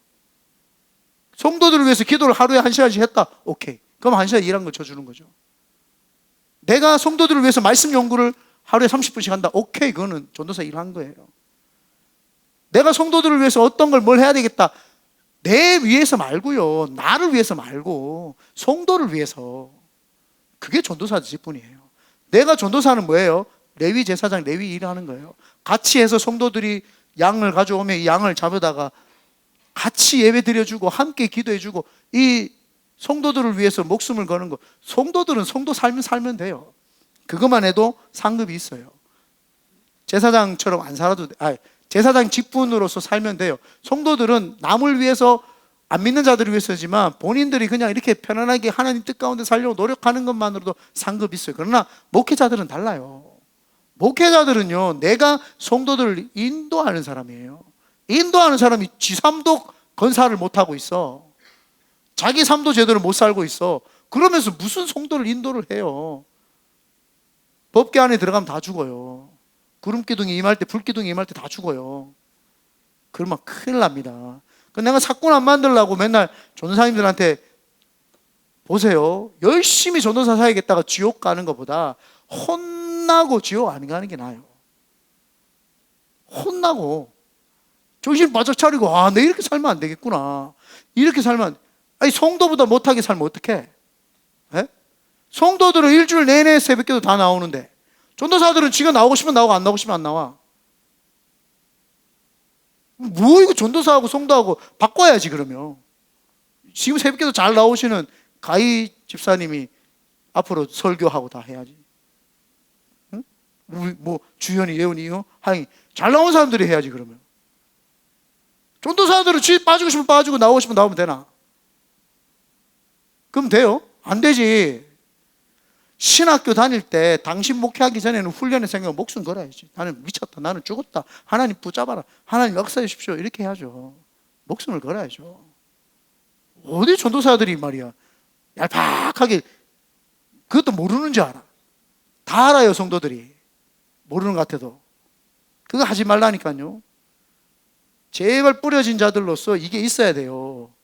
성도들을 위해서 기도를 하루에 1시간씩 했다. 오케이. 그럼 1시간 일한 걸 쳐주는 거죠. 내가 성도들을 위해서 말씀 연구를 하루에 30분씩 한다. 오케이. 그거는 전도사 일한 거예요. 내가 성도들을 위해서 어떤 걸 뭘 해야 되겠다. 내 위해서 말고요. 나를 위해서 말고 성도를 위해서. 그게 전도사 직분이에요. 내가 전도사는 뭐예요? 레위 제사장 레위 일을 하는 거예요. 같이 해서 성도들이 양을 가져오면 이 양을 잡아다가 같이 예배 드려주고 함께 기도해주고 이 성도들을 위해서 목숨을 거는 거. 성도들은 성도 살면 돼요. 그것만 해도 상급이 있어요. 제사장처럼 안 살아도 제사장 직분으로서 살면 돼요. 성도들은 남을 위해서 안 믿는 자들을 위해서지만 본인들이 그냥 이렇게 편안하게 하나님 뜻 가운데 살려고 노력하는 것만으로도 상급이 있어요. 그러나 목회자들은 달라요. 목회자들은요, 내가 성도들을 인도하는 사람이에요. 인도하는 사람이 지 삶도 건사를 못하고 있어. 자기 삶도 제대로 못 살고 있어. 그러면서 무슨 성도를 인도를 해요? 법궤 안에 들어가면 다 죽어요. 구름기둥이 임할 때, 불기둥이 임할 때 다 죽어요. 그러면 큰일 납니다. 내가 사건 안 만들려고 맨날 전도사님들한테 보세요. 열심히 전도사 사야겠다가 지옥 가는 것보다 혼나고 지옥 안 가는 게 나아요. 혼나고 정신 바짝 차리고 내 이렇게 살면 안 되겠구나. 이렇게 살면, 아니 성도보다 못하게 살면 어떡해? 예? 성도들은 일주일 내내 새벽기도 다 나오는데 전도사들은 지가 나오고 싶으면 나오고 안 나오고 싶으면 안 나와. 뭐 이거 전도사하고 성도하고 바꿔야지. 그러면 지금 새벽기도 잘 나오시는 가희 집사님이 앞으로 설교하고 다 해야지. 응? 뭐 주현이, 예훈이, 하영이 잘 나온 사람들이 해야지. 그러면 전도사들은 지 빠지고 싶으면 빠지고 나오고 싶으면 나오면 되나? 그럼 돼요? 안 되지. 신학교 다닐 때 당신 목회하기 전에는 훈련의 생각은 목숨 걸어야지. 나는 미쳤다, 나는 죽었다, 하나님 붙잡아라, 하나님 역사해 주십시오, 이렇게 해야죠. 목숨을 걸어야죠. 어디 전도사들이 말이야 얄팍하게 그것도 모르는 줄 알아. 다 알아요. 성도들이 모르는 것 같아도. 그거 하지 말라니까요. 제발 뿌려진 자들로서 이게 있어야 돼요.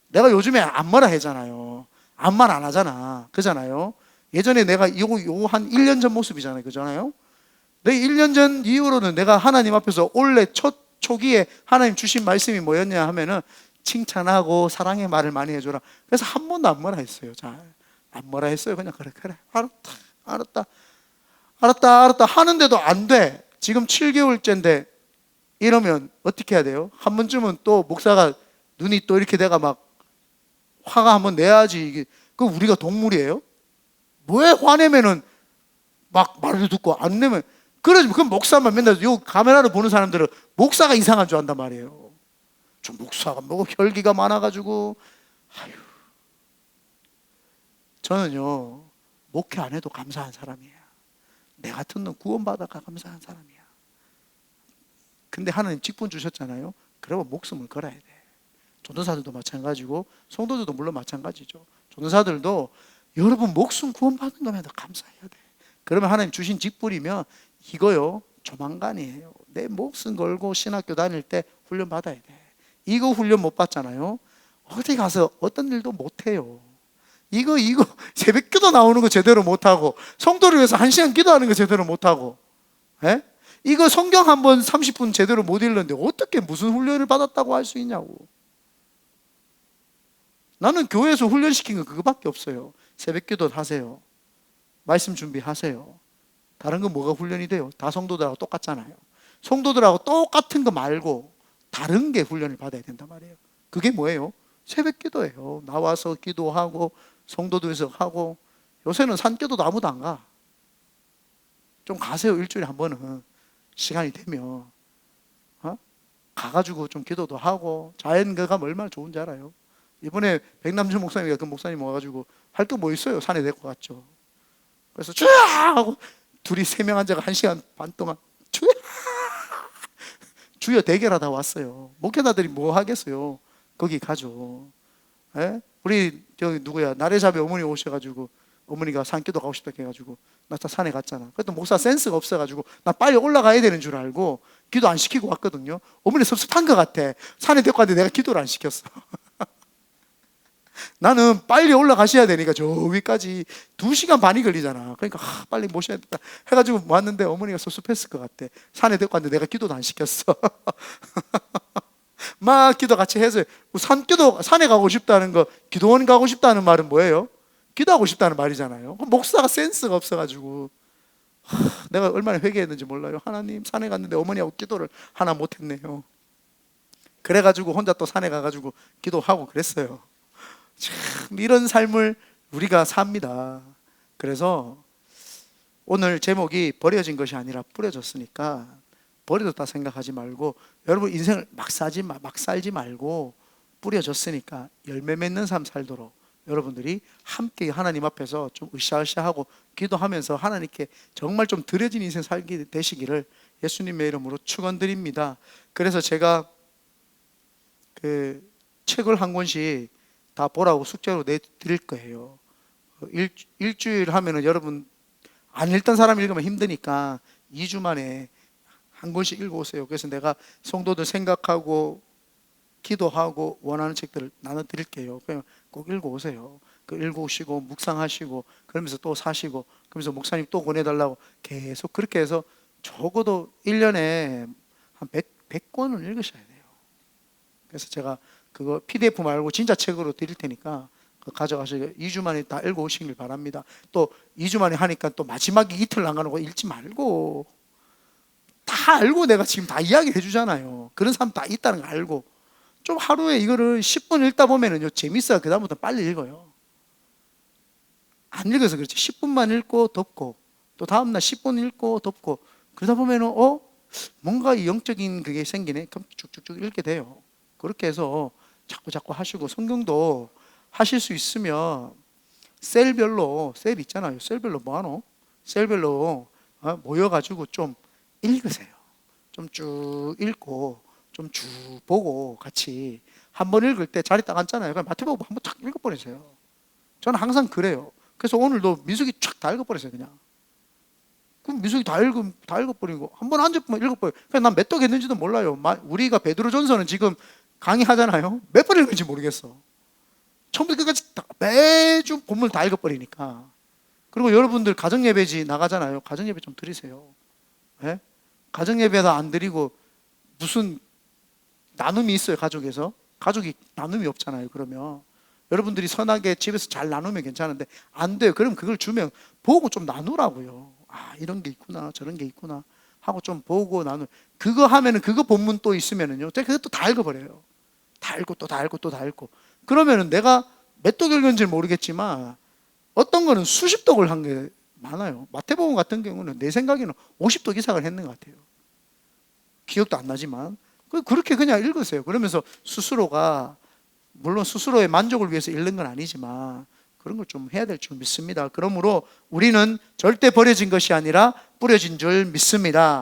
내가 요즘에 안마라 하잖아요. 안말 안 하잖아. 그잖아요. 예전에 내가 요거 한 1년 전 모습이잖아요. 그잖아요. 내 1년 전 이후로는 내가 하나님 앞에서 원래 초기에 하나님 주신 말씀이 뭐였냐 하면은 칭찬하고 사랑의 말을 많이 해줘라. 그래서 한 번도 안 뭐라 했어요. 잘 안 뭐라 했어요. 그냥 그래 알았다 하는데도 안 돼. 지금 7개월째인데 이러면 어떻게 해야 돼요? 한 번쯤은 또 목사가 눈이 또 이렇게 돼가 막 화가 한번 내야지. 이게 그 우리가 동물이에요? 왜 화내면은 막 말을 듣고 안 내면 그러지. 그 목사만 맨날 요 카메라를 보는 사람들은 목사가 이상한 줄 안단 말이에요. 저 목사가 뭐 혈기가 많아가지고. 아유, 저는요 목회 안 해도 감사한 사람이에요. 내 같은 놈 구원받아가 감사한 사람이야. 근데 하나님 직분 주셨잖아요. 그러면 목숨을 걸어야 돼. 전도사들도 마찬가지고 성도들도 물론 마찬가지죠. 전도사들도 여러분 목숨 구원받은 것에도 감사해야 돼. 그러면 하나님 주신 직분이면 이거요 조만간이에요. 내 목숨 걸고 신학교 다닐 때 훈련 받아야 돼. 이거 훈련 못 받잖아요. 어디 가서 어떤 일도 못 해요. 이거 새벽기도 나오는 거 제대로 못 하고 성도를 위해서 1시간 기도하는 거 제대로 못 하고, 예? 이거 성경 한번 30분 제대로 못 읽는데 어떻게 무슨 훈련을 받았다고 할 수 있냐고. 나는 교회에서 훈련시킨 거 그거밖에 없어요. 새벽기도 하세요. 말씀 준비하세요. 다른 건 뭐가 훈련이 돼요? 다 성도들하고 똑같잖아요. 성도들하고 똑같은 거 말고 다른 게 훈련을 받아야 된단 말이에요. 그게 뭐예요? 새벽기도예요. 나와서 기도하고 성도들에서 하고. 요새는 산기도도 아무도 안 가. 좀 가세요. 일주일에 한 번은 시간이 되면 가가지고 좀 기도도 하고. 자연가 얼마나 좋은지 알아요? 이번에 백남준 목사님이 그 목사님 와가지고 할 게 뭐 있어요? 산에 데리고 갔죠. 그래서 쭈야 하고 둘이 3명 앉아가 1시간 반 동안 쭈야 주여 대결하다 왔어요. 목회자들이 뭐 하겠어요? 거기 가죠. 예? 우리 저기 누구야 나래잡이 어머니 오셔가지고 어머니가 산기도 가고 싶다 해가지고 나 산에 갔잖아. 그랬더니 목사 센스가 없어가지고 나 빨리 올라가야 되는 줄 알고 기도 안 시키고 왔거든요. 어머니 섭섭한 것 같아. 산에 데리고 왔는데 내가 기도를 안 시켰어. 나는 빨리 올라가셔야 되니까 저 위까지 2시간 반이 걸리잖아. 그러니까 빨리 모셔야 된다 해가지고 왔는데 어머니가 섭섭했을 것 같아. 산에 데리고 왔는데 내가 기도도 안 시켰어. 막 기도 같이 해서 산에 가고 싶다는 거, 기도원 가고 싶다는 말은 뭐예요? 기도하고 싶다는 말이잖아요. 목사가 센스가 없어가지고 내가 얼마나 회개했는지 몰라요. 하나님 산에 갔는데 어머니하고 기도를 하나 못했네요. 그래가지고 혼자 또 산에 가가지고 기도하고 그랬어요. 참 이런 삶을 우리가 삽니다. 그래서 오늘 제목이 버려진 것이 아니라 뿌려졌으니까 버려졌다 생각하지 말고 여러분 인생을 막 살지 말고 뿌려졌으니까 열매 맺는 삶 살도록 여러분들이 함께 하나님 앞에서 좀 으쌰으쌰하고 기도하면서 하나님께 정말 좀 드려진 인생 살게 되시기를 예수님의 이름으로 축원드립니다. 그래서 제가 그 책을 한 권씩 다 보라고 숙제로 내드릴 거예요. 일주일 하면은 여러분 안 읽던 사람 읽으면 힘드니까 2주 만에 한 권씩 읽어오세요. 그래서 내가 성도들 생각하고 기도하고 원하는 책들을 나눠드릴게요. 그냥 꼭 읽어오세요. 그 읽어오시고 묵상하시고 그러면서 또 사시고 그러면서 목사님 또 보내달라고 계속 그렇게 해서 적어도 1년에 한 100권은 읽으셔야 돼요. 그래서 제가 그거 PDF 말고 진짜 책으로 드릴 테니까 그거 가져가서 2주 만에 다 읽어 오시길 바랍니다. 또 2주 만에 하니까 또 마지막에 이틀 안 가는 거 읽지 말고, 다 알고 내가 지금 다 이야기해 주잖아요. 그런 사람 다 있다는 거 알고 좀 하루에 이거를 10분 읽다 보면은요 재밌어요. 그 다음부터 빨리 읽어요. 안 읽어서 그렇지. 10분만 읽고 덮고 또 다음날 10분 읽고 덮고 그러다 보면은 뭔가 이 영적인 그게 생기네. 그럼 쭉쭉쭉 읽게 돼요. 그렇게 해서 자꾸 하시고, 성경도 하실 수 있으면 셀별로, 셀 있잖아요. 셀별로 뭐하노? 셀별로 모여가지고 좀 읽으세요. 좀 쭉 읽고 좀 쭉 보고 같이 한 번 읽을 때 자리 딱 앉잖아요. 그럼 마태복음 한번 탁 읽어버리세요. 저는 항상 그래요. 그래서 오늘도 민수기 쫙 다 읽어버렸어요. 그냥 그럼 민수기 다 읽어버리고 한 번 앉아보면 읽어버려요. 그냥 난 몇 독 했는지도 몰라요. 우리가 베드로전서는 지금 강의하잖아요. 몇 번 읽은지 모르겠어. 처음부터 끝까지 매주 본문 다 읽어버리니까. 그리고 여러분들 가정예배지 나가잖아요. 가정예배 좀 드리세요. 네? 가정예배도 안 드리고 무슨 나눔이 있어요. 가족에서 가족이 나눔이 없잖아요. 그러면 여러분들이 선하게 집에서 잘 나누면 괜찮은데 안 돼요. 그럼 그걸 주면 보고 좀 나누라고요. 이런 게 있구나 저런 게 있구나 하고 좀 보고 나누. 그거 하면은 그거 본문 또 있으면은요 그것도 다 읽어버려요. 다 읽고 또 다 읽고 또 다 읽고. 그러면은 내가 몇 독 읽은지 모르겠지만 어떤 거는 수십 독을 한 게 많아요. 마태복음 같은 경우는 내 생각에는 50독 이상을 했는 것 같아요. 기억도 안 나지만 그렇게 그냥 읽으세요. 그러면서 스스로가, 물론 스스로의 만족을 위해서 읽는 건 아니지만 그런 걸 좀 해야 될 줄 믿습니다. 그러므로 우리는 절대 버려진 것이 아니라 뿌려진 줄 믿습니다.